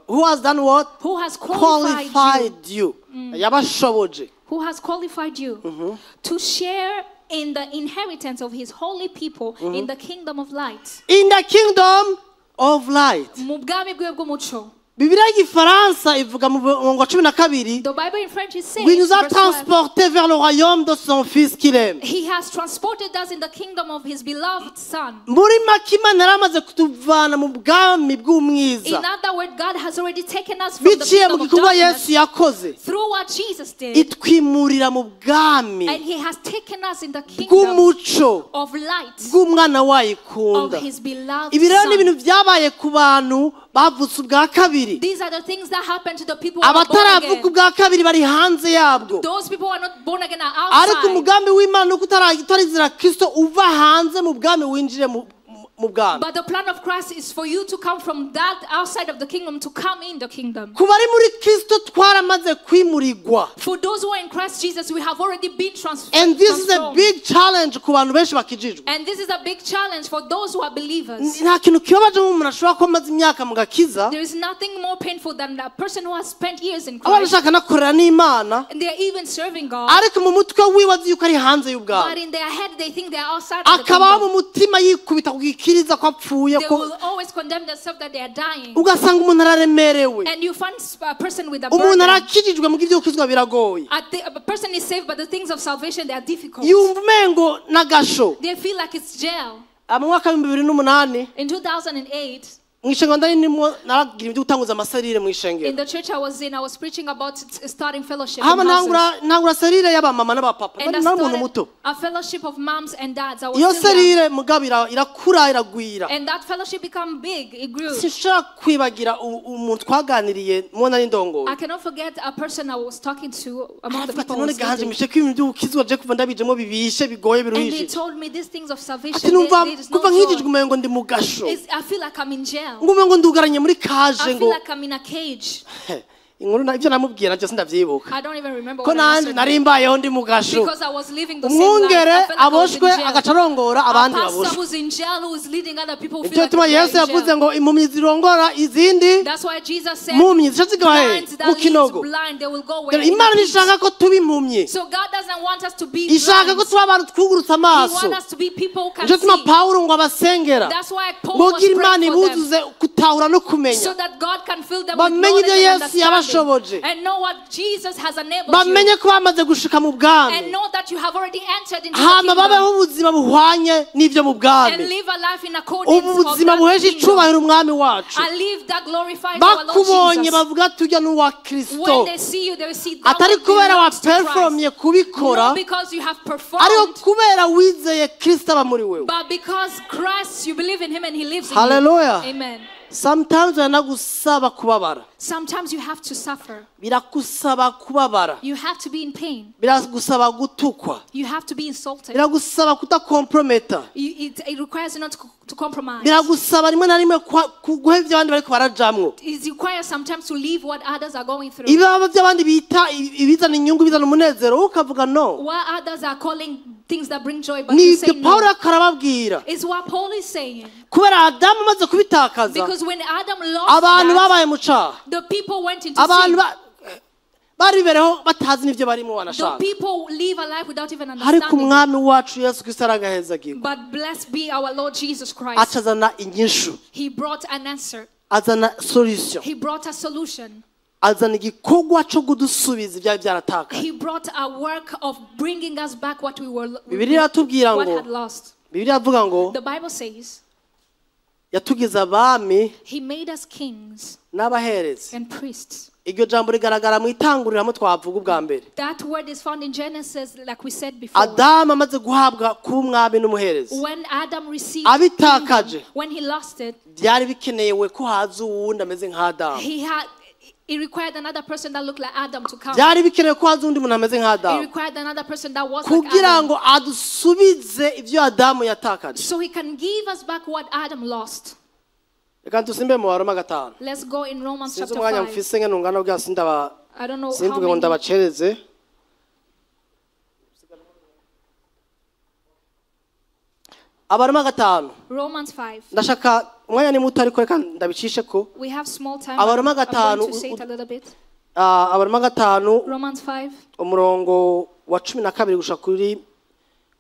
Who has done what? Who has qualified you. yabashoboje. Who has qualified you to share in the inheritance of His holy people in the kingdom of light. In the kingdom of light. Mu bwami bwiwe bw'umuco. Bibiliya y'igifaransa ivuga mu murongo wa 12. The Bible in French is saying, Il nous a verse 12, transportés vers le royaume de son fils qu'il aime. He has transported us in the kingdom of His beloved Son. muri make Imana yaramaze kutuvana mu bwami bw'umwiza In other words, God has already taken us from the biciye mu kingdom of gikorwa darkness Yesu yakoze through what Jesus did, itwimurira mu bwami and He has taken us in the kingdom bw'umuco of light bw'umwana of wayikunda. His beloved ibi rero ni ibintu Son. byabaye ku bantu bavutse ubwa kabiri. These are the things that happen to the people who are born abataravuka again. ubwa kabiri bari hanze yabwo, Those people who are not born again are ariko outside. umugambi w'Imana nuko utarizera Kristo uva hanze mu bwami winjire mu bwami. But the plan of Christ is for you to come from that outside of the kingdom to come in the kingdom. ku bari muri Kristo twaramaze kwimurirwa. For those who are in Christ Jesus, we have already been transformed. And this is a big challenge ku bantu benshi bakijijwe. And this is a big challenge for those who are believers. nta kintu kibabaje nk'umuntu ashobora kuba amaze imyaka mu gakiza There is nothing more painful than a person who has spent years in abana Christ ashaka anakorera n'Imana and they are even serving God, ariko mu mutwe wiwe azi yuko ari hanze but y'ubwami, in their head they think they are outside of the akabaho mu kingdom. mutima yikubita kugikiriza ko apfuye They ko will always condemn themselves that they are dying. ugasanga umuntu araremerewe, And you find a person with a umuntu burden. arakijijwe mu ibyo gukizwa biragoye, A person is saved, but the things of salvation, they are difficult. yumva umengo n'agasho. They feel like it's jail. mu mwaka wa 2008 In 2008, mwishengero ndari ndimo naragira ibyo gutanguza amaserire mwishengero. In the church I was preaching about starting fellowship. Hama ntangura serire y'abamama n'abapapa. And I N'umuntu muto. started a fellowship of moms and dads. I Iyo was still young. serire mugabira irakura iragwira. And that fellowship became big. It grew. Sinshobora kwibagira umuntu twaganiriye mubona n'indongo. I cannot forget a person I was talking to among the people. None gahanje mishe ko ibintu by'ukizwa je kuva ndabijemo bibishe bigoye And biruhije. they told me these things of salvation. Ati numva There is no kuva joy. nk'igijwe umengo ndi mu gasho. I feel like I'm in jail. Ngumengo ndugaranye muri kaje I ngo. feel like I'm in a cage. Inkuru ivyo namubwira je sindavyibuka. I don't even remember Ko what I nanje said. nari mbayeho ndi mu gasho. Because I was living the same life. Umwungere I felt like I was in aboshwe jail. agacarongora A abandi pastor baboshwe. who's in jail who is leading other people feel Ivyo like tuma they're Yesu in yavuze jail. ngo impumyi zirongora izindi That's why Jesus said, mumyi zigahe blind that mu leads kinogo. blind, they will go where Imana in the pit. ishaka ko tuba impumyi. So God doesn't want us to be Ishaka blind. ko tuba abantu twugurutsa He amaso. wants us to be people who can Ivyo tuma see. Pawulo ngo abasengera. That's why Paul Ngo was gira Imana praying for them. ibuzuze gutahura no kumenya. So that God can fill them with Bamenye knowledge ibyo and Yesu yabashoboje. understanding. And know what Jesus has enabled you. Bamenye ko bamaze gushika mu And bwami. know that you have already entered into the Hama babeho kingdom. ubuzima buhwanye n'ivyo mu And bwami. live a life in accordance Ubu of buzima that buheje kingdom. icubahiro umwami wacu. A live that glorifies our Lord Bakubonye Jesus. bavuga tujya n'uwa When Kristo. they see you, they will see that Atari one kubera wa belongs to Christ. performye kubikora. Not because you have Ariko performed, kubera wizeye Kristo aba muri wewe. but because Christ, you believe in Him and He lives in Hallelujah. you. Amen. Sometimes yanagusaba kubabara. Sometimes you have to suffer. Biragusaba kubabara. You have to be in pain. Biragusaba gutukwa. You have to be insulted. Biragusaba kudakomprometa. It requires you not to compromise. Biragusaba rimwe na rimwe kuguha ibyo abandi bariko barajamwo. It requires sometimes to leave what others are going through. Ibaba by'abandi bita ibizana inyungu bizana umunezero ukavuga no. What others are calling things that bring joy, but you say Ni Paulo no. akarababwira. It's what Paul is saying. Kubera Adamu amaze kubitakaza. Because when Adam lost Abantu that, babaye mu caha. the people went into Abantu sin. bari bereho batazi n'ivyo barimo The wanashaka. people live a life without even Ariko understanding. umwami wacu Yesu Kristo aragahezagirwa. But blessed be our Lord Jesus Christ. Acazana inyishu. He brought an answer. Azana solution. He brought a solution. Azana igikorwa cyo kudusubiza ibyari byaratakaye. He brought a work of bringing us back what we were Bibiliya iratubwira what ngo had lost. Bibiliya ivuga ngo The Bible says yatugize abami He made us kings n'abaherezi. and priests. Iryo jambo rigaragara mu itanguriro twavuga ubwa mbere. That word is found in Genesis, like we said before. Adamu amaze guhabwa kuba umwami n'umuherezi. When Adam received Abitakaje. kingdom, when he lost it, Byari bikenewe ko haza uwundi ameze nka Adamu. it required another person that looked like Adam to come. Byari bikenewe ko haza undi muntu ameze nka It Adamu. required another person that was like Kugira Adam. ngo adusubize ibyo Adamu yatakaje. So he can give us back what Adam lost. Reka dusimbe mu Baroma 5. Let's go in Romans Sinzi chapter umwanya 5. mfise nge nungana bwa sindaba I don't know how simvuge ngo many. ndabacereze. Abaroma 5. Romans 5. Ndashaka umwanya ni muto ariko reka ndabicishe ko. We have small time. Abaroma I'm going 5. to say it a little bit. Abaroma 5 Romans 5 umurongo wa 12 gushaka kuri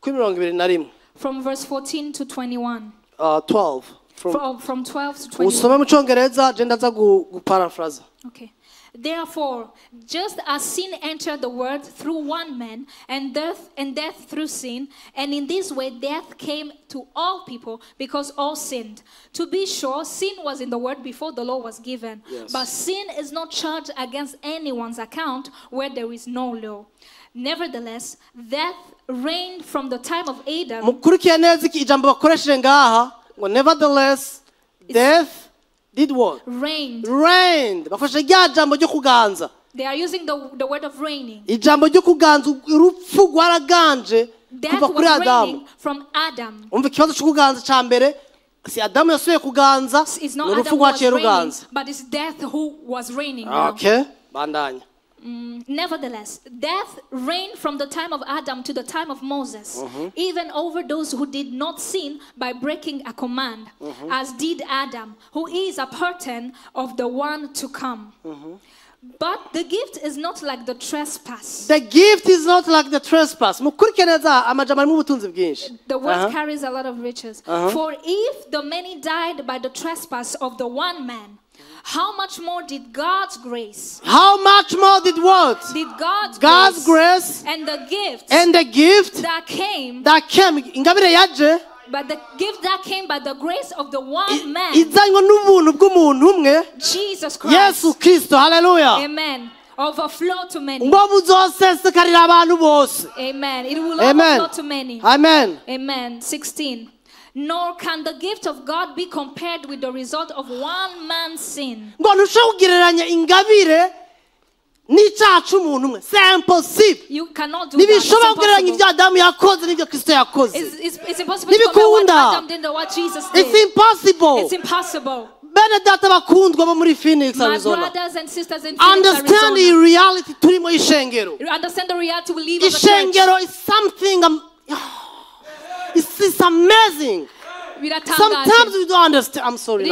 21. from verse 14 to 21. 12 From 12 to 21. usome mu Cyongereza je ndaza guparaphrase. Okay. Therefore, just as sin entered the world through one man, and death through sin, and in this way death came to all people because all sinned. To be sure, sin was in the world before the law was given. Yes. But sin is not charged against anyone's account where there is no law. Nevertheless, death reigned from the time of Adam. Mukurikiye neza iki ijambo bakoresheje ngaha ngo nevertheless death did what? Reigned. Bafashe rya jambo ryo kuganza. They are using the word of reigning. Ijambo ryo kuganza urupfu rwaraganje Death kuva kuri was Adamu. reigning from Adam. Umva ikibazo cyo kuganza ca mbere si Adamu yasubiye kuganza It's not urupfu Adam who was rwaciye reigning, ruganza. but it's death who was reigning now. Okay, bandanya. Nevertheless, death reigned from the time of Adam to the time of Moses, even over those who did not sin by breaking a command, as did Adam, who is a pattern of the one to come. But the gift is not like the trespass. The gift is not like the trespass. Mukurikire neza amajambo arimo ubutunzi bwinshi. The word carries a lot of riches. For if the many died by the trespass of the one man, how much more did God's grace? How much more did what? Did God's grace and the gift and the gift that came ingabire yaje But the gift that came by the grace of the one man, izanywe n'ubuntu bw'umuntu umwe Jesus Christ. Yesu Kristo. Hallelujah. Amen. Overflow to many. ngo buzosesekarira abantu bose. Amen. It will Amen. overflow to many. Amen. Amen. 16. Nor can the gift of God be compared with the result of one man's sin. ngo ntushobora kugereranya ingabire n'icyaha cy'umuntu umwe. C'est impossible. You cannot do that. ntibishobora kugereranya ibyo Adamu yakoze n'ibyo Kristo yakoze. It's impossible to compare what Adam did and what Jesus did. It's impossible. It's impossible. bene data bakundwa bo muri Phoenix, My Arizona, brothers and sisters in Phoenix, understand the Arizona. reality turimo ishengero. You understand the reality we live of the church. Ishengero is something it's amazing. Sometimes we don't understand. I'm sorry.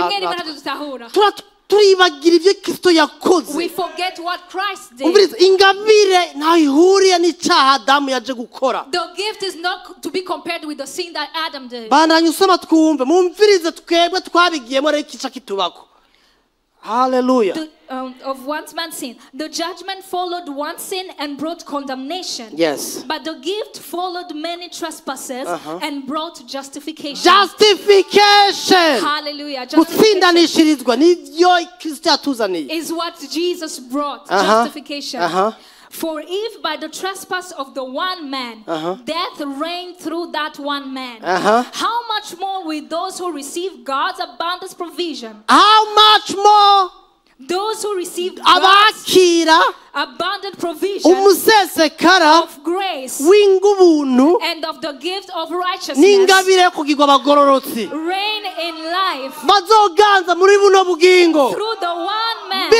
Turibagira ibyo Kristo yakoze. We forget what Christ did. Umviriza, ingabire ntaho ihuriye n'icyaha Adamu yaje gukora. The gift is not to be compared with the sin that Adam did. Bandanye usoma twumve, mumvirize twebwe twabigiyemo rero ikica kitubako. Hallelujah. Of one man's sin. The judgment followed one sin and brought condemnation. Yes. But the gift followed many trespasses and brought justification. Justification. Hallelujah. Gutsindanishirizwa niyo Kristo yatuzaniye. Is what Jesus brought. Justification. For if by the trespass of the one man death reigned through that one man, how much more will those who receive God's abundant provision? How much more? Those who received God's abundant provision of grace and of the gift of righteousness reign in life through the one man,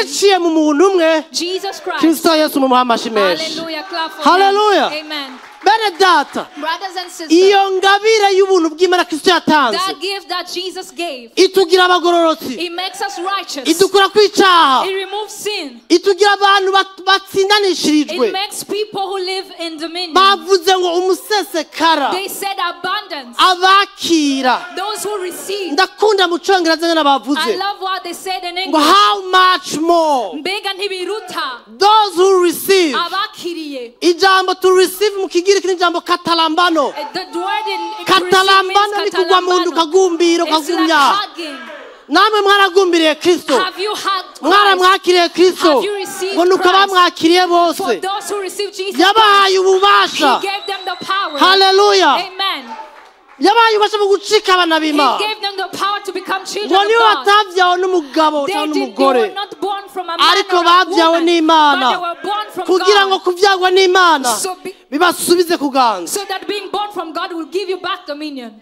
Jesus Christ. Hallelujah. Clap for Hallelujah. Him. Amen. Bene data, brothers and sisters, iyo ngabire y'ubuntu bw'Imana Kristo yatanze, that gift that Jesus gave, itugira abagororotsi, it makes us righteous, idukura kw'icyaha, it removes sin, itugira abantu batsindanishirijwe. it makes people who live in dominion. Bavuze ngo umusesekara, They said abundance, abakira. those who receive. Ndakunda mu Cyongereza nyine bavuze I love what they said in ngo English. how much more Mbega ntibiruta those who receive. abakiriye. Ijambo to receive mu Kigiriki ni ijambo katalambano. The word in Katalambano ni kugwa mundu kagumbiro kagumya. Namwe mwaragumbiriye Kristo, mwaramwakiriye Kristo, ngo nuko bamwakiriye bose yabahaye ububasha. Hallelujah. yabaye ubasha bwo gucika abana b'Imana, ngo nibo batavyawe n'umugabo cyangwa n'umugore, ariko bavyawe n'Imana, kugira ngo kuvyagwa n'Imana bibasubize kuganza. So that being born from God will give you back dominion.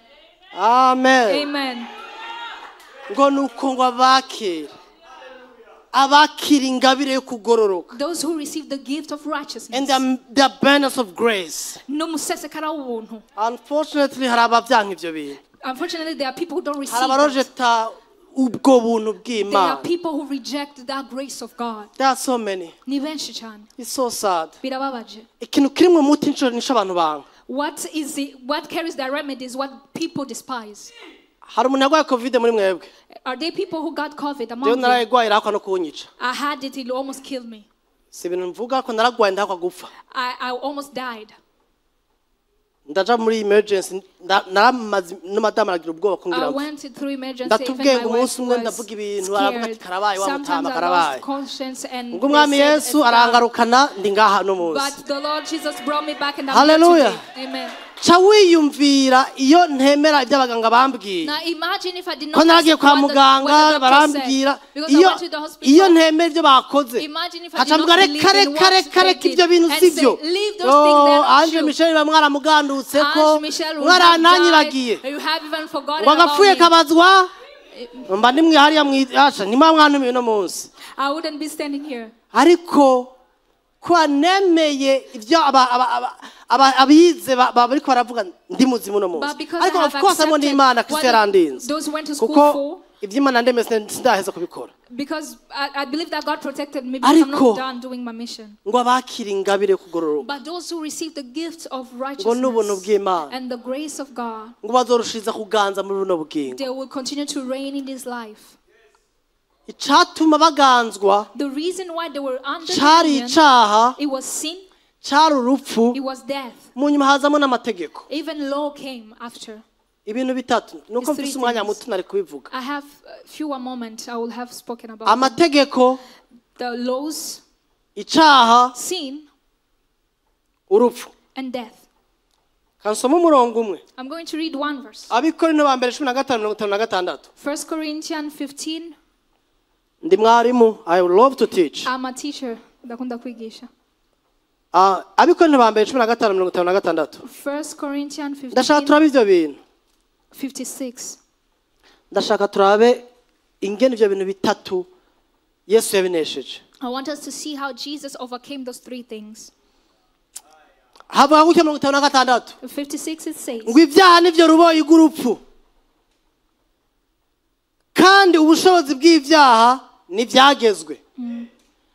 Amen. Amen. Ngo nuko ngo abakira ingabire yo kugororoka, those who receive the gift of righteousness and the abundance of grace. n'umusesekara w'ubuntu. Unfortunately hari abavyanka ivyo bintu, Unfortunately, there are people who don't receive hari that. abarojeta ubwo buntu There are bw'Imana. people who reject that grace of God. There are so many. Ni benshi cyane. It's so sad. Birababaje. Ikintu kiri mu muti nisho abantu banga. What carries the remedy is what people despise. Hari umuntu yarwaye COVID muri mwebwe? Are there people who got COVID Jewe among you? narayigwaye irahakwa no kunyica. I had it, it almost killed me. Si ibintu mvuga ko naragwaye ndahakwa gupfa. I almost died. Ndaja muri emergency, naramaze n'amadamu aragira ubwoba I kungira ngo. went through emergency. Ndatubwiye Even ngo my umunsi wife umwe was ndavuga ibintu aravuga ati karabaye wa Sometimes mutama I karabaye. lost conscience and Ubwo Umwami they said Yesu it's bad. arangarukana ndi ngaha no munsi. But the Lord Jesus brought me back and I'm Hallelujah. here today. Amen. Ca wiyumvira iyo ntemera ibyo abaganga bambwiye. Now imagine if I did Ko not naragiye kwa what the muganga doctor barambwira said. Because I went to the hospital. iyo ntemera ibyo bakoze. Imagine if I did Haca not mvuga believe in what reka they ibyo did bintu and sivyo. say, leave those things, they're not Ange true. Michel bamwaramugandutse ko Ange Michel will have mwarananyiragiye. died. You have even forgotten Ngo about agapfuye me. kabazwa mba ndimwe hariya mwasha nimamwanumiye no munsi. I wouldn't be standing here. Ariko kwa nemeye ibyo abize bariko baravuga ndi muzimu no munsi. But because Ariko I of have course amo n'Imana accepted Kristo yarandinze. those who went to school Kuko for, iby'Imana ndemeze sindaheza kubikora. because I believe that God protected me because I'm Ariko not done doing my mission. ngo abakira ingabire yo kugororoka, But those who receive the gift of ngo n'ubuntu righteousness bw'Imana, and the grace of God, ngo bazorushiriza kuganza muri buno bugingo. they will continue to reign in this life. Icatuma baganzwa The reason why they were under cari dominion, icaha, it was sin, cari urupfu, it was death. mu nyuma hazamo n'amategeko. Even law came after. ibintu bitatu nuko It's three mfise umwanya things. muto nari kubivuga. I have fewer moments I will have spoken about Amategeko, the laws, icaha, sin, urupfu. and death. Kansoma umurongo umwe. I'm going to read one verse. Abikorino ba mbere 15:56. 1 Corinthians 15. Ndi mwarimu, I would love to teach. I'm a teacher. Ndakunda kwigisha. Abikorino ba mbere 15:56. 1 Corinthians Ndashaka 15. turabe ivyo bintu. 56. Ndashaka turabe ingene ivyo bintu bitatu Yesu yabinesheje. I want us to see how Jesus overcame those three things. Havuga gutya 56. 56 it says, Ngo ibyaha nivyo ruboyi rw'urupfu. Kandi ubushobozi bw'ibyaha nivyagezwe.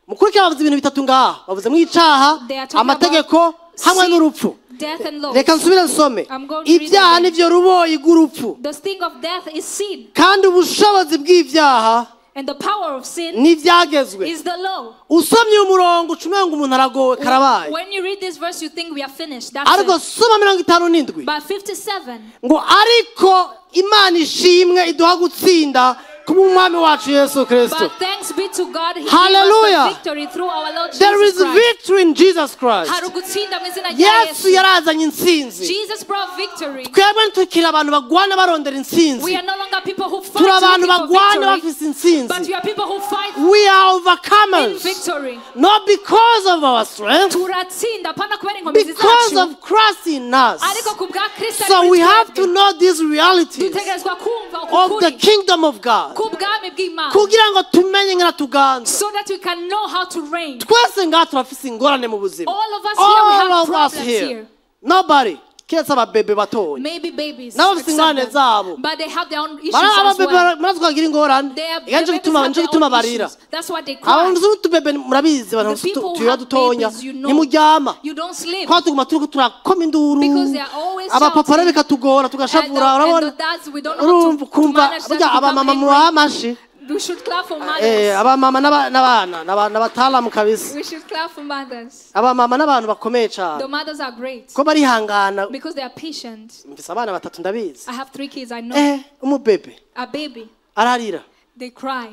Mukurikira bavuze ibintu bitatu ngaha. Bavuze mu icaha, amategeko hamwe n'urupfu. death and laws. Reka nsubire nsome. I'm going to read Ibyaha again. nivyo ruboyi rw'urupfu. The sting of death is sin, Kandi ubushobozi bw'ibyaha and the power of sin nivyagezwe. is the law. Usomye umurongo ucumenga umuntu aragowe karabaye. When you read this verse, you think we are finished. That's Ariko it. soma 57. But 57, Ngo ariko Imana ishimwe iduha gutsinda kumwami wacu Yesu Kristo. but thanks be to God, He gave Hallelujah. us the victory through our Lord There is Jesus Christ. victory in Jesus Christ. Hari ugutsinda mu izina rya Yesu Yesu. yarazanye intsinzi. Jesus brought victory. Twebwe ntukiri abantu bagwana barondera intsinzi. We are no longer people who fight Turi abantu looking for bagwana victory, bafise intsinzi. but we are people who fight We are in overcomers. victory. Not because of our strength, Turatsinda pana kubera inkomezi because zacu, of Christ in us. ariko ku bwa Kristo ari So muri we have to twebwe. know these realities Dutegerezwa kumva of the ukuri kingdom of God. ku bwami bw'Imana, Kugira ngo tumenye ngena tuganza. so that we can know how to reign. Twese ngaha turafise ingorane mu buzima. All of us here, we All have of us problems here. here. Nobody. Keretse ababebe batoya. Maybe babies, Nabo bafise accept ingorane them. zabo. But they have their own issues Bara as ababebe well. murazi twagira ingorane. They have, Iganje the babies gutuma have nje their gutuma own barira. issues. That's what they cry. Abantu z'utubebe murabizi The abantu people who tuya have dutonya. babies, you know, Nimuryama. you don't sleep. Kwa tuguma turiko turakoma induru. Because they are always Abapapa shouting. bikatugora tugashavura And urabona. the dads, we don't know how Urumva to kumva manage that. burya We abamama become mubaha angry. amashi. We should clap for Eh mothers. abamama n'abana n'abatalamu kabisa. We should clap for mothers. Abamama n'abantu bakomeye The cyane. mothers are great Ko barihangana. because they are patient. Mfise abana batatu ndabizi. I have 3 kids, I know. Umubebe A baby, ararira. they cry.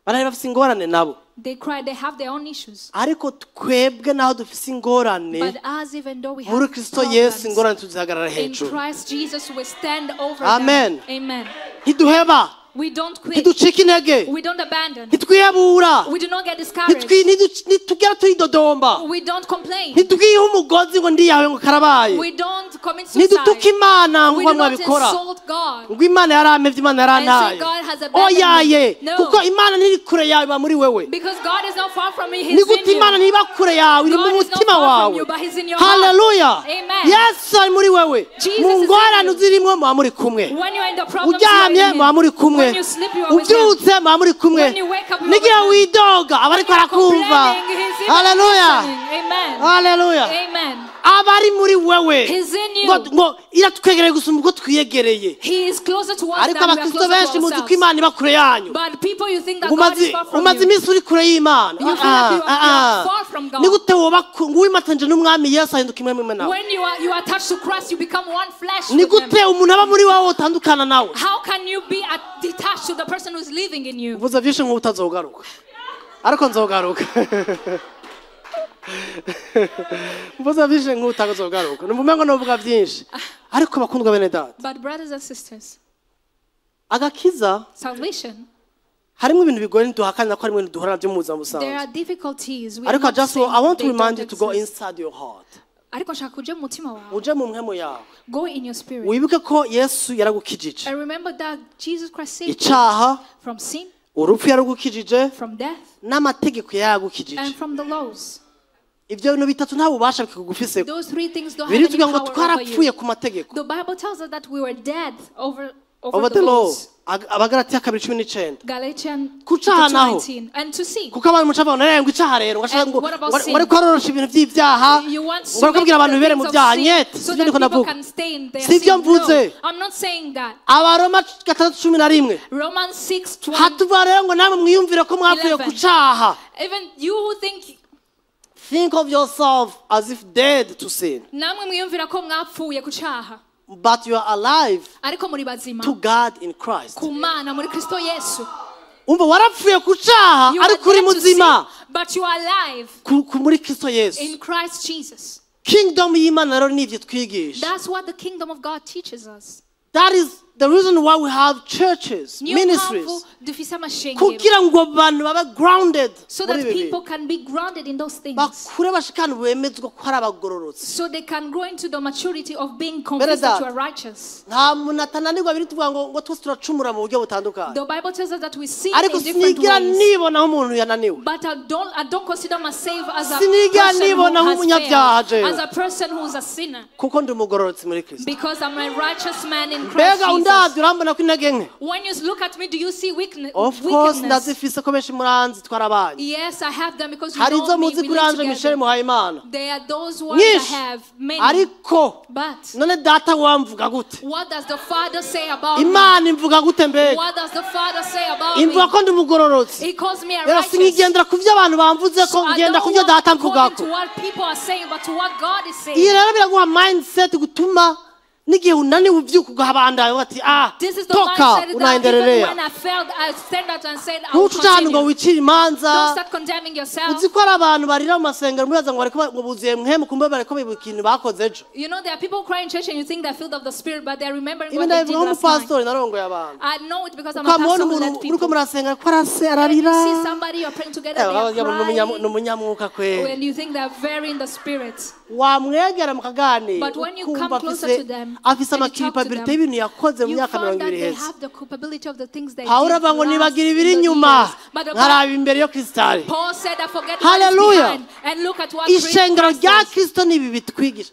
Barari bafise ingorane nabo. They cry, they have their own issues. Ariko twebwe naho dufise ingorane But us, even though we muri have Kristo Yesu problems, ingorane tuzihagarara in hejuru. Christ Jesus we stand over Amen. them. Amen. Ntiduheba, We don't quit. ntiducika intege, We don't abandon. ntitwiyabura, We do not get discouraged. ntitugera turidodomba, We don't complain. ntitwiha umugozi ngo ndiyawe ngo karabaye, We don't commit suicide. ntidutuka Imana ngo We do not mwabikora insult God. ngo Imana yaramevye Imana And say yarantaye. God has abandoned Oyaye, me. No. kuko Imana ntiri kure yawe iba muri wewe. Because God is not far from me. Ni He's in gute Imana you. ntiba kure yawe iri mu God is not mutima far from wawe. you, but He's in your heart. Hallelujah. Amen. Yesu ari muri wewe. Jesus Mu is in ngorane you. uzirimwo muba muri kumwe. When you are in the problems, you Uryamye are in muba muri Him. kumwe. When you sleep, you are with Him. Ubyutse muba muri kumwe. When you wake up, you are Nigira with Him. widoga aba ariko When you are arakumva. complaining, He's even Hallelujah. listening. Amen. Hallelujah. Amen. Abari muri wewe. He's in you. Ngo iratwegereye gusumba uko twiyegereye. He is closer to us Ariko than we are abakristo closer benshi to muzi ko ourselves. Imana iba kure yanyu. But people, you think that God is far from Umaze you. iminsi uri kure y'Imana. You feel like you are far from God. Ni gute woba nguwimatanje n'umwami Yesu ahinduka imwe mwe nawe. When you are attached to Christ, you become one flesh Ni with Him. gute umuntu aba muri wawe utandukana nawe. How can you be detached to the person who is living in you? Vuza vyinshi nk'utazogaruka. Ariko nzogaruka. Vuza vyinshi nk'utazogaruka. Numva novuga vyinshi. Ariko bakundwa bene data. But brothers and sisters, Agakiza salvation, harimo ibintu bigoye ntiduhakanira ko harimo ibintu duhura navyo mu buzima there busanzwe. are difficulties. We are Ariko not just saying I want to they remind you don't to go exist. inside your heart. Ariko nshaka uje mu mutima wawe. Uje mu mpemu yawe. Go in your spirit. Wibuke ko Yesu yaragukijije. And remember that Jesus Christ saved you Icaha, from sin, urupfu yaragukijije, from death, n'amategeko yaragukijije. and from the laws. Ibyo bintu bitatu nta bubasha bikugufiseko. Those 3 things don't have Biri any tuvuga ngo power over twarapfuye you. ku mategeko. The Bible tells us that we were dead over Over the the law. laws. Abagalatiya 2:19. Galatians Kucaha naho. 2:19. And to sin. Kuko abantu mucavuga ngo icaha rero ngashaka And ngo what about sin? wari kwarorosha ibintu by'ibyaha. You want to Ngo make bakabwira abantu the bibere mu things byaha of nyete. sin so Sivyo that niko people ndavuga. can stay in their Sivyo sin. mvuze. No, I'm not saying that. Abaroma 6:11. Romans 6:12. Hatuvuga rero ngo namwe mwiyumvire ko mwapfuye 11. ku caha. Even you who think Think of yourself as if dead to sin. namwe mwiyumvira ko mwapfuye ku cyaha. but you are alive ariko muri bazima to God in Christ. ku Mana muri Kristo Yesu. Umva warapfuye ku cyaha You are ariko uri dead to sin, muzima but you are alive muri Kristo Yesu. in Christ Jesus. Kingdom y'Imana rero nivyo twigisha. That's what the kingdom of God teaches us. That is the reason why we have churches, ministries. Dufise amashengero. Kugira ngo abantu babe grounded. So that people can be grounded in those things. Bakure bashikana bemezwa ko ari abagororotse. So they can grow into the maturity of being convinced that you are righteous. Nta muntu atananirwa biri tuvuga ngo twese turacumura mu buryo butandukanye. The Bible tells us that we sin Ariko in different sinigira ways. nibona aho umuntu yananiwe. But I don't consider myself as a Sinigira person nibona who aho umunyabyaha has failed, jewe. as a person who is a sinner. Kuko ndi umugororotse muri Kristo. Because I'm a righteous man in Christ Mbega Jesus. undavye urambona ko intege nke. When you look at me, do you see weakness? Of course ndazifise ko benshi muranzi twarabanye. Yes, I have them because you Hari know izo me. muzi We kuri live Ange Michel together. Muhayimana. They are those ones I have many. Ariko But none data wamvuga gute? what does the Father say about me? Imana imvuga gute mbega? What does the Father say about me? Imvuga ko ndi umugororotse. He calls me a Rero righteous. sinigendera ku byo abantu bamvuze ko I ngenda ku don't byo walk data according mvugako. to what people are saying, but to what God is Iyi saying. rero biraguha mindset gutuma n'igihe unaniwe uvyuka ugahabandanya bati This is the toka mindset that even unaendelea. when I failed, I stand up and said, I will Ntuce cyane ngo continue. wicire Don't imanza. start condemning yourself. Uzi ko ari abantu barira mu masengero mubaza ngo bariko ngo buzuye mwemu kumbe bariko bibuka ikintu bakoze ejo. You know, there are people crying in church and you think they're filled of the Spirit, but they're remembering Ibi what they did ndabivuga last night. nk'umupasitori narongoye abantu. I know it because I'm a Ukamubona pastor who led umuntu uriko people. murasenga ko arase And ararira. you see somebody, you're praying together, they are Ni crying. umunyamwuka kweli. And you think they're very in the Spirit. Wamwegera mukaganira But when you come ukumva closer to them, afise and you talk to amakipability them, y'ibintu yakoze mu you myaka found that 20 they iheze. have the capability of the things they Pawulo did avuga ngo last nibagira ibiri in the inyuma years. But the nkaraba imbere yo Kristali. Paul said, I forget what is Hallelujah. behind and look at what Christ Ishengero rya does. Kristo nibi bitwigisha.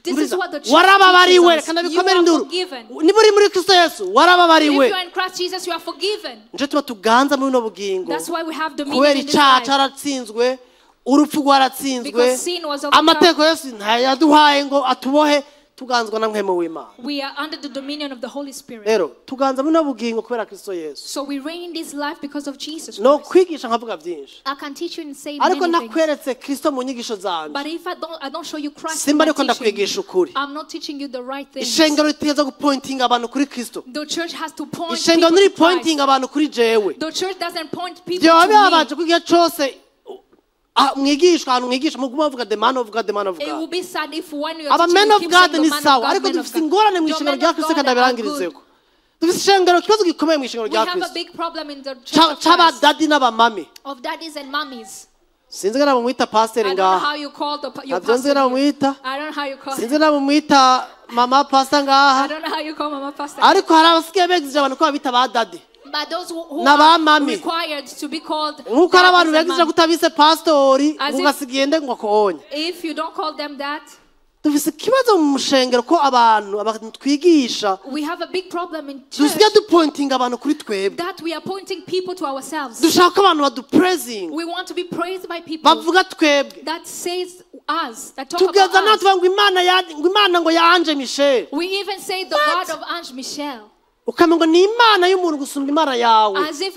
This is what the church warababariwe teaches kandi us. You bikomere are induru. forgiven. Niba uri muri Kristo Yesu If warababariwe. you are in Christ Jesus, you are forgiven. Nico tuba tuganza muri no bugingo. That's why we have dominion Kubera in this icyaha life. caratsinzwe, urupfu rwaratsinzwe. Because sin was overcome. Amateko Yesu ntayaduhaye ngo atubohe tuganzwa na mwemu w'Imana. We are under the dominion of the Holy Spirit. Rero tuganza muri no bugingo kubera Kristo Yesu. So we reign in this life because of Jesus No Christ. kwigisha nkavuga byinshi. I can teach you and say Ariko many things. nakweretse Kristo mu nyigisho zanje. But if I don't show you Christ, Simba in my ariko teaching, ndakwigisha ukuri. I'm not teaching you the right things. Ishengero riteza gupointinga abantu kuri Kristo. The church has to point Ishengero people to Christ. ntiripointinga abantu kuri jewe. The church doesn't point people Byoba to me. bibabaje ko igihe cyose mwigishwa ahantu mwigisha muguma bavuga the man of God, the man of It will God. be sad if when you Aba are men teaching, of you keep God saying ni the man sawa, of God, ariko man of dufite God. ingorane mu The ishengero men rya of Kristo God kandi are abirangirizeko. good. Dufite ishengero ikibazo gikomeye mu ishengero We rya have a Kristo. big problem in the church of Chaba Christ, daddy n'abamami. of daddies and mummies. Sinzi ngana bamwita pastor I don't know ngaha. how you call your Ntabyo nzi ngana pastor. here. bamwita. I don't know how you call Sinzi ngana bamwita mama pastor I ngaha. don't know how you call mama pastor. Ariko hari abasigaye begije abantu ko babita ba daddy. But those who Na ba are mami. required to be called Nkuko ari abantu daddies and begije mums. kutabise pastori As if- ugasigende ngo akonye. If you don't call them that, Dufise ikibazo mu mushengero ko abantu twigisha we have a big problem in church dusigaye dupointinga abantu kuri twebwe. that we are pointing people to ourselves. Dushaka abantu badupraising. We want to be praised by people Bavuga twebwe. that says us, that talk Tugeza about naho us. tuvuga ngo Imana ngo ya Ange Michel. We even say the What? God of Ange Michel, Ukamengo ngo ni Imana y'umuntu gusumba Imana yawe. as if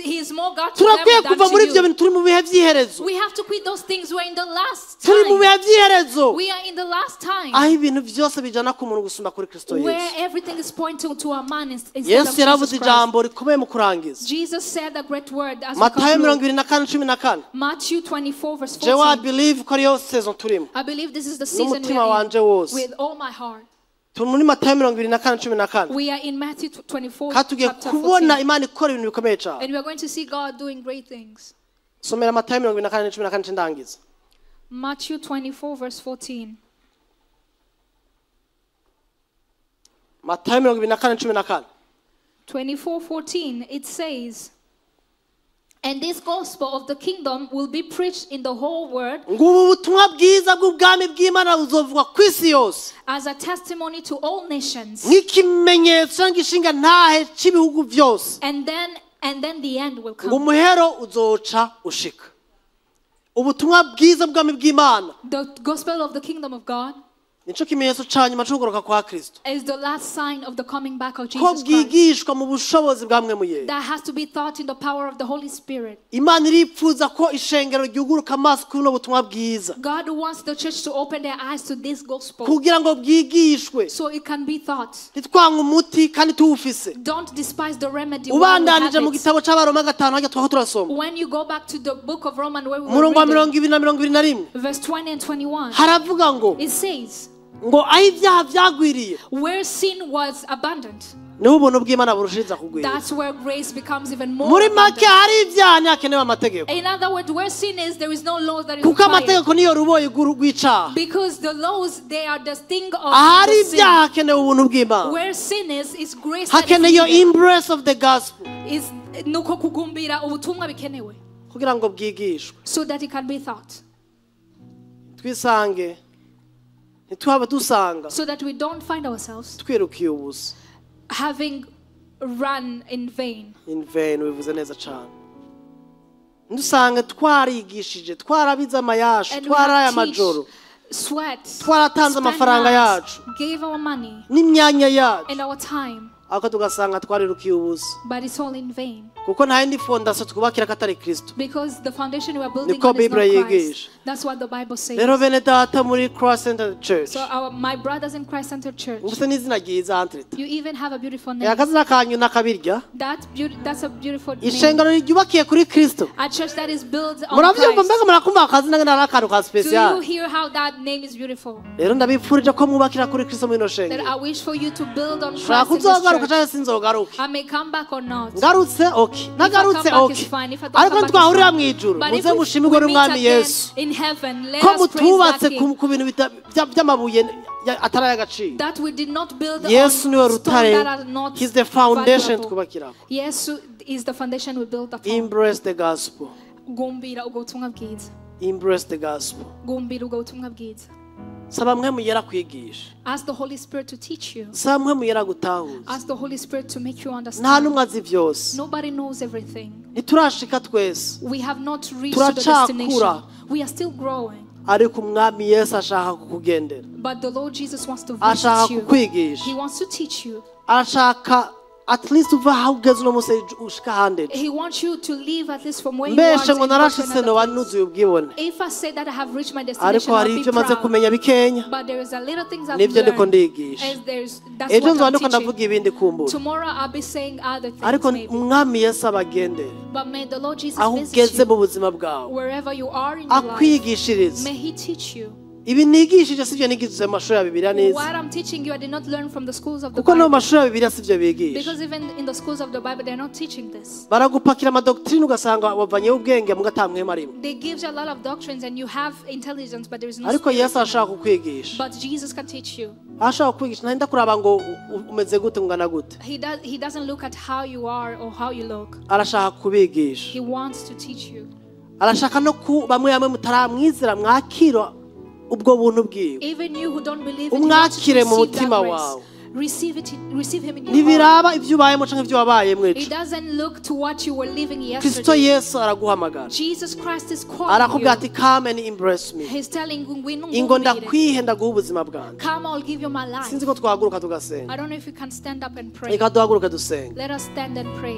he is more God to them Turakwiye kuva than muri to ibyo you. bintu turi mu bihe by'iherezo. We have to quit those things. We're in the last Turi mu time. bihe by'iherezo. We are in the last time Aho ibintu byose bijana ku muntu gusumba kuri Kristo where Yesu. everything is pointing to a man instead of Yesu yaravuze Jesus Christ. ijambo rikomeye mu kurangiza. Jesus said a great word as we Matayo conclude. 24:14. Matthew 24 verse Jewe 14. I believe ko ariyo season turimo. I believe this is the season we N'umutima are wanje in wose. with all my heart. Turi muri Matayo 24:14. We are in Matthew 24 Katugiye chapter kubona 14. Imana ikora ibintu bikomeye cyane. And we are going to see God doing great things. Somera Matayo 24:14 ndangiza. Matthew 24 verse 14. Matayo 24:14. 24:14 it says, and this gospel of the kingdom will be preached in the whole world Ngubu butumwa bwiza bw'ubwami bw'Imana buzovugwa ku isi yose. as a testimony to all nations. Nk'ikimenyetso cyangwa ishinga ntahe cy'ibihugu byose. And then the end will Ngo come. umuhero uzoca ushika. Ubutumwa bwiza bw'ubwami bw'Imana The gospel of the kingdom of God nico kimenyetso ca nyuma cyo kugaruka kwa Kristo is the last sign of the coming back of ko Jesus Christ. bwigishwa mu bushobozi bwa mwe muye. That has to be taught in the power of the Holy Spirit. Imana iripfuza ko ishengero ryuguruka amaso kuno butumwa bwiza God wants the church to open their eyes to this gospel kugira ngo bwigishwe. so it can be taught. Nitwanga umuti kandi tuwufise. Don't despise the remedy. while we Ubandanije have mu it. gitabo c'Abaroma 5 hajya twaho turasoma. When you go back to the book of Romans where we were Umurongo wa reading, 20 na 21 verse 20 and 21, haravuga ngo it says, ngo aho ibyaha byagwiriye where sin was abundant, niho ubuntu bw'Imana burushiriza kugwira. that's where grace becomes even more Muri make abundant. hari ibyaha ntihakenewe amategeko In other words, where sin is, there is no law that is kuko required. amategeko niyo ruboye rw'icaha. Because the laws, they are the sting of Ahari the sin. ibyaha hakenewe ubuntu bw'Imana. Where sin is grace that Hakenewe iyo is needed. embrace of the gospel Is nuko kugumbira ubutumwa bikenewe kugira ngo bwigishwe. so that it can be taught, Twisange ntituhaba dusanga so that we don't find ourselves twirukiye ubusa. having run in vain. In vain bivuze neza cyane. Ndusanga twarigishije twarabize amayashu And we twaraye have amajoro teach, sweat, twaratanze spent amafaranga nights, yacu gave our money n'imyanya yacu and our time, ariko tugasanga twarirukiye ubusa but it's all in vain. kuko nta yindi fondasiyo twubakira ko atari Kristo. Because the foundation we are building Niko on is not Bible Christ. yigisha. That's what the Bible says. Rero bene data muri Christ Center Church So my brothers in Christ Center Church, ubuse n'izina ryiza Antrita you even have a beautiful name. akazina kanyu nakabirya That's a beautiful name. ishengero ryubakiye kuri Kristo. A church that is built on Murabyumva Christ. mbega murakumva akazina ngana n'akantu ka Do special. you hear how that name is beautiful? Rero ndabipfurije ko mwubakira kuri Kristo muri no That shengero. I wish for you to build on Shaka Christ in this uzogaruka church. cyangwa sinzogaruke. I may come back or not. Ngarutse okay nagarutse If I come back, okay it's fine. If I don't ariko come back, twahurira it's mu fine. ijuru But if muze we mushimirwe meet n'umwami again Yesu in heaven, let ko us praise that mutubatse King. ku bintu by'amabuye atari ay'agaciro. That we did not build Yesu niwe on stone rutare, that are not he's the foundation valuable. twubakiraho. Yes is the foundation we build upon. Embrace the gospel. Gumbira ubwo butumwa bwiza. Embrace the gospel. Gumbira ubwo butumwa bwiza. Saba mwe muyera kwigisha. Ask the Holy Spirit to teach you. Saba mwe muyera gutahuza. Ask the Holy Spirit to make you Nta understand. numwe azi byose. Nobody knows everything. Ntiturashika twese. We have not reached to the destination. We are still growing. Ariko umwami Yesu ashaka kukugendera. But the Lord Jesus wants to Ashaka visit you. kukwigisha. He wants to teach you. Ashaka at least uva aho ugeze uno munsi ushika ahandi. He wants you to leave at least from where you are. Mbeshe ngo and go to narashitse another no place. wanuzuye ubwibone. If I say that I have reached my Ariko destination, hari I'll be ibyo maze proud. kumenya bikenya. But there is a little things I've Nibyo ndiko learned. ndigisha. That's Ejo what nzaba I'm ndiko ndavuga teaching. ibindi kumbura. Tomorrow I'll be saying other things Ariko maybe. umwami Yesu abagendere. But may the Lord Jesus Aho visit ugeze you mu buzima bwawe. wherever you are in your life. Akwigishirize. May He teach you. Ibi nigishije sivyo nigize mu mashuri ya Bibiliya neza. What I'm teaching you, I did not learn from the schools of the Kuko no mu Bible. mashuri ya Bibiliya sivyo bigisha. Because even in the schools of the Bible, they're not teaching this. Baragupakira amadoktrine ugasanga wavanyeho ubwenge mu gatamwema rimwe. They give you a lot of doctrines and you have intelligence, but there is no Ariko spirit. Yesu ashaka kukwigisha. But Jesus can teach you. Ashaka kukwigisha ntarinda kuraba ngo umeze gute ngana gute. He doesn't look at how you are or how you look. Arashaka kubigisha. He wants to teach you. Arashaka no ku bamwe bamwe mutaramwizera mwakira ubwo buntu bwiwe. Even you who don't believe it, he wants you to Umwakire mu receive that mutima grace. wawe. Receive him in your heart. Ntibiraba ibyo ubayemo canke ibyo wabayemo It ejo. doesn't look to what you were living Kristo yesterday. Yesu araguhamagara. Jesus Christ is calling Arakubwira you. ati come and embrace me. He's telling you, Ingo ndakwihe ndaguha ubuzima bwanjye. come, I'll give you my life. Sinzi ko twahaguruka tugasenga. I don't know if you can stand up and pray. Reka duhaguruke dusenga. Let us stand and pray.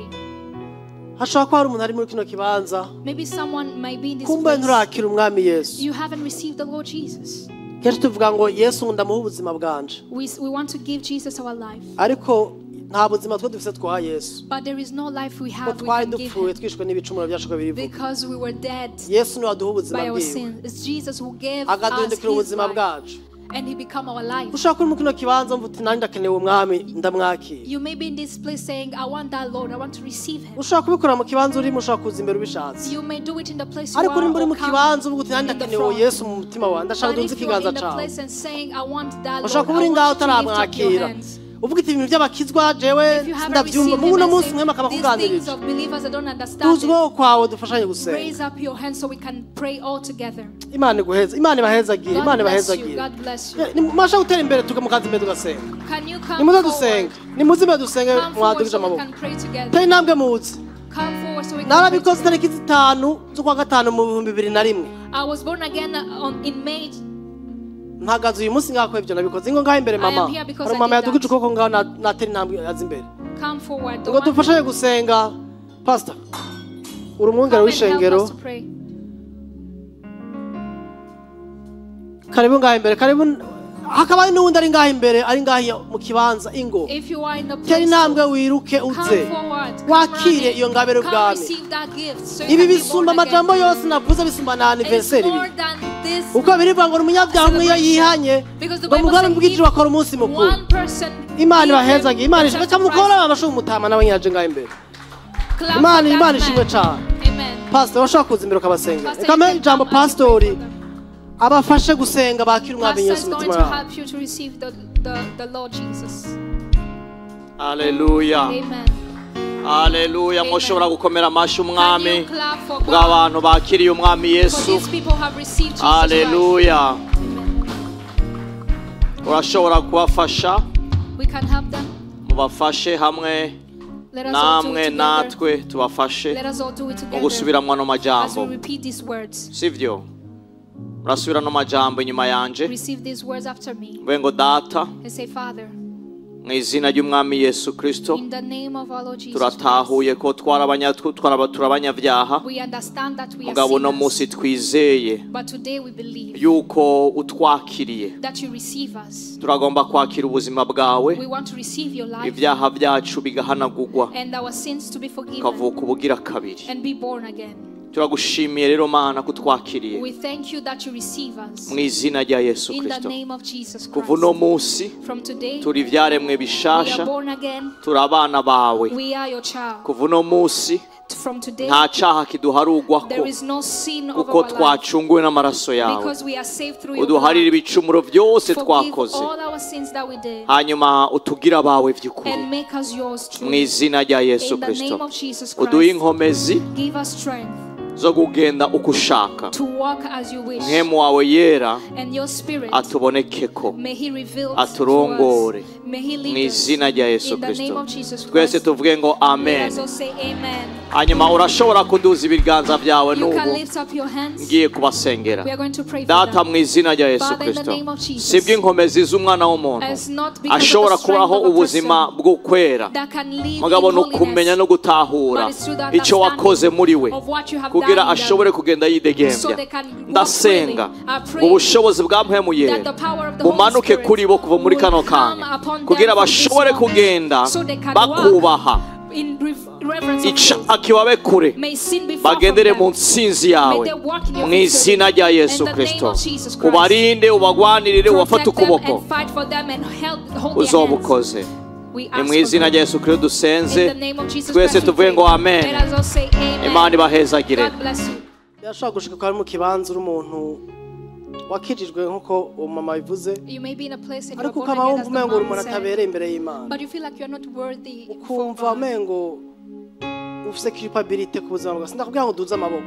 Hashobora kuba hari umuntu ari muri kino kibanza. Maybe someone might be in this Kumbe place. nturakira umwami Yesu. You haven't received the Lord Jesus. Kenshi tuvuga ngo Yesu ndamuha ubuzima bwanje. We want to give Jesus our life. Ariko nta buzima twe dufite twa Yesu. But there is no life we Ko have we twari can give dupfuye him twishwe n'ibicumuro byacu ko birivuga. because we were dead Yesu niwe aduha ubuzima by our bwiwe. sins. It's Jesus who gave us Agaduhindukira his ubuzima life bwacu. and he became our life. Ushaka kuri mu kino kibanza mvuga uti nanjye ndakeneye umwami ndamwakira. You may be in this place saying, I want that Lord, I want to receive him. Ushaka kubikora mu kibanza urimo ushaka kuza imbere ubishatse. You may do it in the place you Ariko are uri muri mu or come kibanza uvuga uti nanjye in the ndakeneye uwo front. Yesu mu mutima wanjye ndashaka But dunze if you are ikiganza in the cawe. place and saying, I want that Lord, Ushaka kuba uri I ngaho want you to lift up your utaramwakira. hands. Uvuga iti ibintu by'abakizwa jewe If you haven't ndabyumva received mu him buno and munsi say, mwema akaba these things kuganirije. of believers I don't understand it, Tuzweho kwawe dufashanye gusenga. raise up your hands so we can pray all together. Imana iguheza, Imana ibahezagire, God Imana bless you. ibahezagire. God bless you. Nimasha gutera imbere tukamukaza imbere tugasenga. Can you come Nimuze forward? dusenge. Nimuze imbere dusenge Come forward mwadugije so we amaboko. can pray together. Tari intambwe muzi. Come forward so we can Narabikoze pray tariki zitanu z'ukwa gatanu mu 2001. I was born again in May mpagaze uyu munsi ngako ibyo nabikoze ngo ngaho imbere mama hari mama yadugije ukuboko ngaho natera intambwe azi imbere Come forward. ngo dufashanye gusenga pastor uri umwungere w'ishengero karibu ngaho imbere karibu hakaba n'undi ari ngaho imbere ari ngaho mu kibanza ingo tera intambwe wiruke uze wakire iyo ngabere ubwami ibi bisumba amajambo yose navuze bisumba na anniversary uko birivuga ngo umunyabyaha umwe iyo yihanye ngo mugore mbwije bakora umunsi mukuru Imana ibahezage Imana ishimwe cyangwa mukora abashuka umutama nawe nyaje ngaho imbere Imana ishimwe cyane pastor washaka kuza imbere ukabasengera reka mpe ijambo pastori abafashe gusenga bakira umwami Yesu mutima wawe Hallelujah. Hallelujah. Mushobora gukomera amashi umwami bw'abantu bakiriye umwami Yesu. Hallelujah. Urashobora kubafasha mubafashe hamwe namwe natwe tubafashe mu gusubiramo ano majambo sivyo urasubira no majambo inyuma yanje ngo data mu izina ry'umwami Yesu Kristo turatahuye ko turabanyabyaha mugabo no munsi twizeye yuko utwakiriye turagomba kwakira ubuzima bwawe ibyaha byacu bigahanagurwa ukavuka ubugira kabiri turagushimiye rero Mana kutwakiriye mu izina rya Yesu Kristo kuva uno munsi turi ibyaremwe bishasha turi abana bawe kuva uno munsi nta cyaha kiduharugwako kuko twacunguwe n'amaraso yawe uduharira ibicumuro byose twakoze hanyuma utugira abawe by'ukuri mu izina rya Yesu Kristo uduhe inkomezi zo kugenda uko ushaka mwemu wawe yera atubonekeko aturongore mu izina rya Yesu Kristo twese tuvuge ngo amen hanyuma urashobora kuduza ibiganza byawe n'ubu ngiye kubasengera data mu izina rya Yesu Kristo sibyo inkomezi z'umwana w'umuntu ashobora kubaho ubuzima bwo kwera mugabo no kumenya no gutahura icyo wakoze muri we kugira ashobore kugenda yidegembya ndasenga ubushobozi bwa mpemu yera bumanuke kuri bo kuva muri kano kanya kugira bashobore kugenda bakubaha icyaha kibabe kure bagendere mu nsinzi yawe mu izina rya Yesu Kristo ubarinde ubagwanirire ubafate ukuboko uzobukoze ni mu izina rya Yesu Kristo dusenze twese tuvuge ngo amen Imana ibahezagire yashaka gushika kwa mu kibanza uri umuntu wakijijwe nkuko umama bivuze ariko ukaba wumva umengo uri umuntu atabereye imbere y'Imana ukumva umengo ufise culpability ku buzima bwawe sindakubwira ngo duze amaboko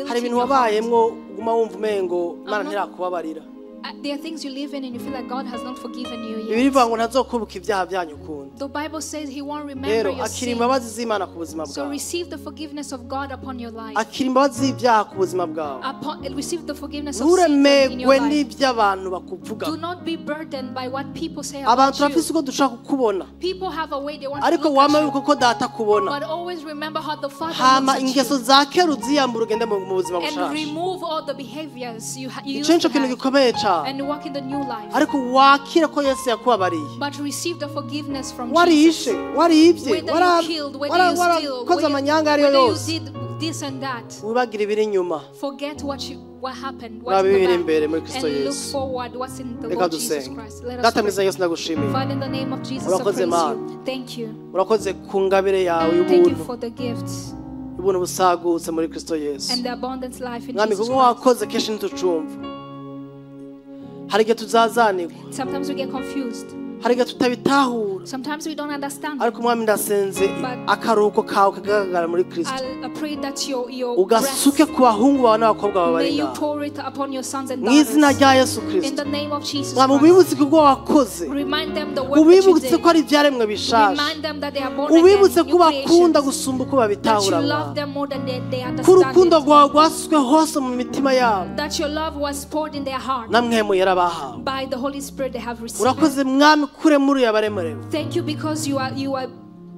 hari ibintu wabayemwo uguma wumva umengo Imana ntirakubabarira There are things you live in and you feel like God has not forgiven you yet. Bibiliya ngo ntazokubuka ibyaha byanyu ukundi. The Bible says He won't remember your akira imbabazi z'Imana ku buzima bwawe. So receive the forgiveness of God upon your life. Akira imbabazi z'ibyaha ku buzima bwawe. Receive the forgiveness of sin in your life. n'iby'abantu bakuvuga. Do not be burdened by what people say abantu about turafise uko dushaka kukubona. People have a way they want to ariko wama yuko ko data kubona. But always remember how the Father hama ingeso za kera uziyambura ugende mu buzima bushasha. And remove all the behaviors you used to have. And walk in the new life. ariko wakira ko Yesu yakubabariye. But receive the forgiveness from warishe waribye whether you koza amanyanga ariyo yose. This and that. Wibagira ibiri inyuma. Forget what happened. What's in the imbere muri Kristo Yesu. And look Yesu. forward what's in the Lord Jesus Christ. Let us Data mwiza Yesu ndagushimiye. Father, in the name of Jesus, I praise you. Thank you. Urakoze ku ngabire yawe y'ubuntu. Thank you for the gifts. Ubuntu busagutse muri Kristo Yesu. And the abundant life in Mwami Jesus kuko wakoze kenshi ntitucumva. Hari igihe tuzazanirwa. Sometimes we get confused. hariga tutabitahura. Sometimes we don't understand. Ariko mwami ndasenze akaruhuko kawe kagaragara muri Kristo. I pray that your ugasuke ku bahungu bawe n'abakobwa bawe bari ngaho. May you pour it upon your sons and daughters. Mwizina rya Yesu Kristo. In the name of Jesus. Ubibutse kubwo wakoze. Remind them the work that you did. Ubibutse ko ari ibyaremwe bishasha. Remind them that they are born again. Ubibutse ko bakunda gusumba uko babitahura. That you love them more than they understand. Kurukundo rwawe rwaswe hose mu mitima yabo. That your love was poured in their heart. Namwemo yarabahawe. By the Holy Spirit they have received. Urakoze mwami kure muri yabaremerewe. Thank you because you are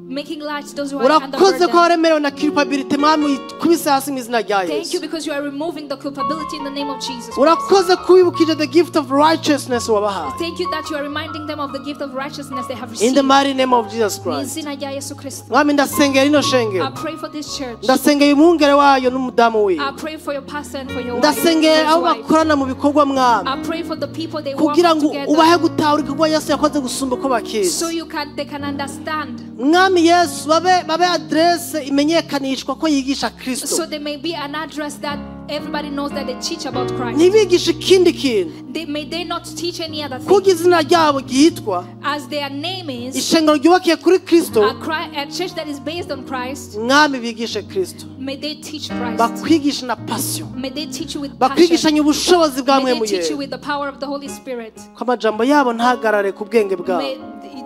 making light to those who are under urakoze ko burden. waremerewe na culpability mwami kubise hasi mu izina rya Yesu. Thank you because you are removing the culpability in the name of Jesus. Urakoze kubibukije the gift of righteousness wabahaye. Thank you that you are reminding them of the gift of righteousness they have received. In the mighty name of Jesus Christ. Mwami ndasengera ino shengero. I pray for this church. Ndasengera umwungere wayo n'umudamu we. I pray for your pastor and for your wife. Ndasengera abo bakorana mu bikorwa mwami. I pray for the people they work kugira ngo together. ubahe gutahura igikorwa Yesu yakoze gusumba ko bakizi. So they can understand. Mwami Yesu babe address imenyekanishwa ko yigisha Kristo. So there may be an address that everybody knows that they teach about Christ. Nibigisha ikindi kintu. They not teach any other thing. Kuko izina ryabo gihitwa as their name is ishengero ryubakiye kuri Kristo. A church that is based on Christ. Mwami bigishe Kristo. May they teach Christ. Bakwigisha na passion. May they teach you with passion. Bakwigishanye ubushobozi bwa May they teach you with the power of the Holy Spirit. Ko amajambo yabo ntagarare ku bwenge bwabo. May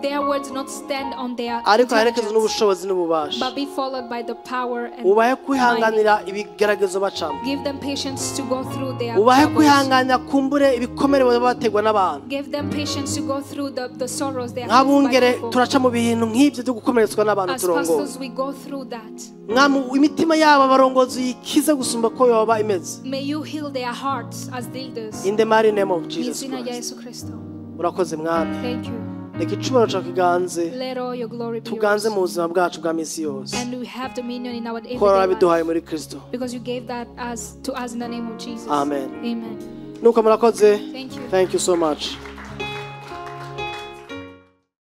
their words not stand on their ariko harekezwe n'ubushobozi n'ububasha. But be followed by the power and ubahe kwihanganira ibigeragezo bacamo. Give them patience to go through their ubahe kwihanganira kumbure ibikomere babategwa n'abantu. Give them patience to go through the sorrows they are nk'abungere turaca mu bintu nk'ibyo byo gukomeretswa n'abantu turongo. As pastors we go through that. Mwamu imitima yabo abarongozi ikize gusumba ko yoba imeze. May you heal their hearts as leaders. In the mighty name of Jesus Christ. Urakoze mwami. Thank you. Reka icubahiro cyawe kiganze. Let all your glory be tuganze mu buzima bwacu bwa misi yose. And we have dominion in our everyday life. Biduhaye muri Kristo. Because you gave that to us in the name of Jesus. Amen. Amen. Nuko murakoze. Thank you. Thank you so much.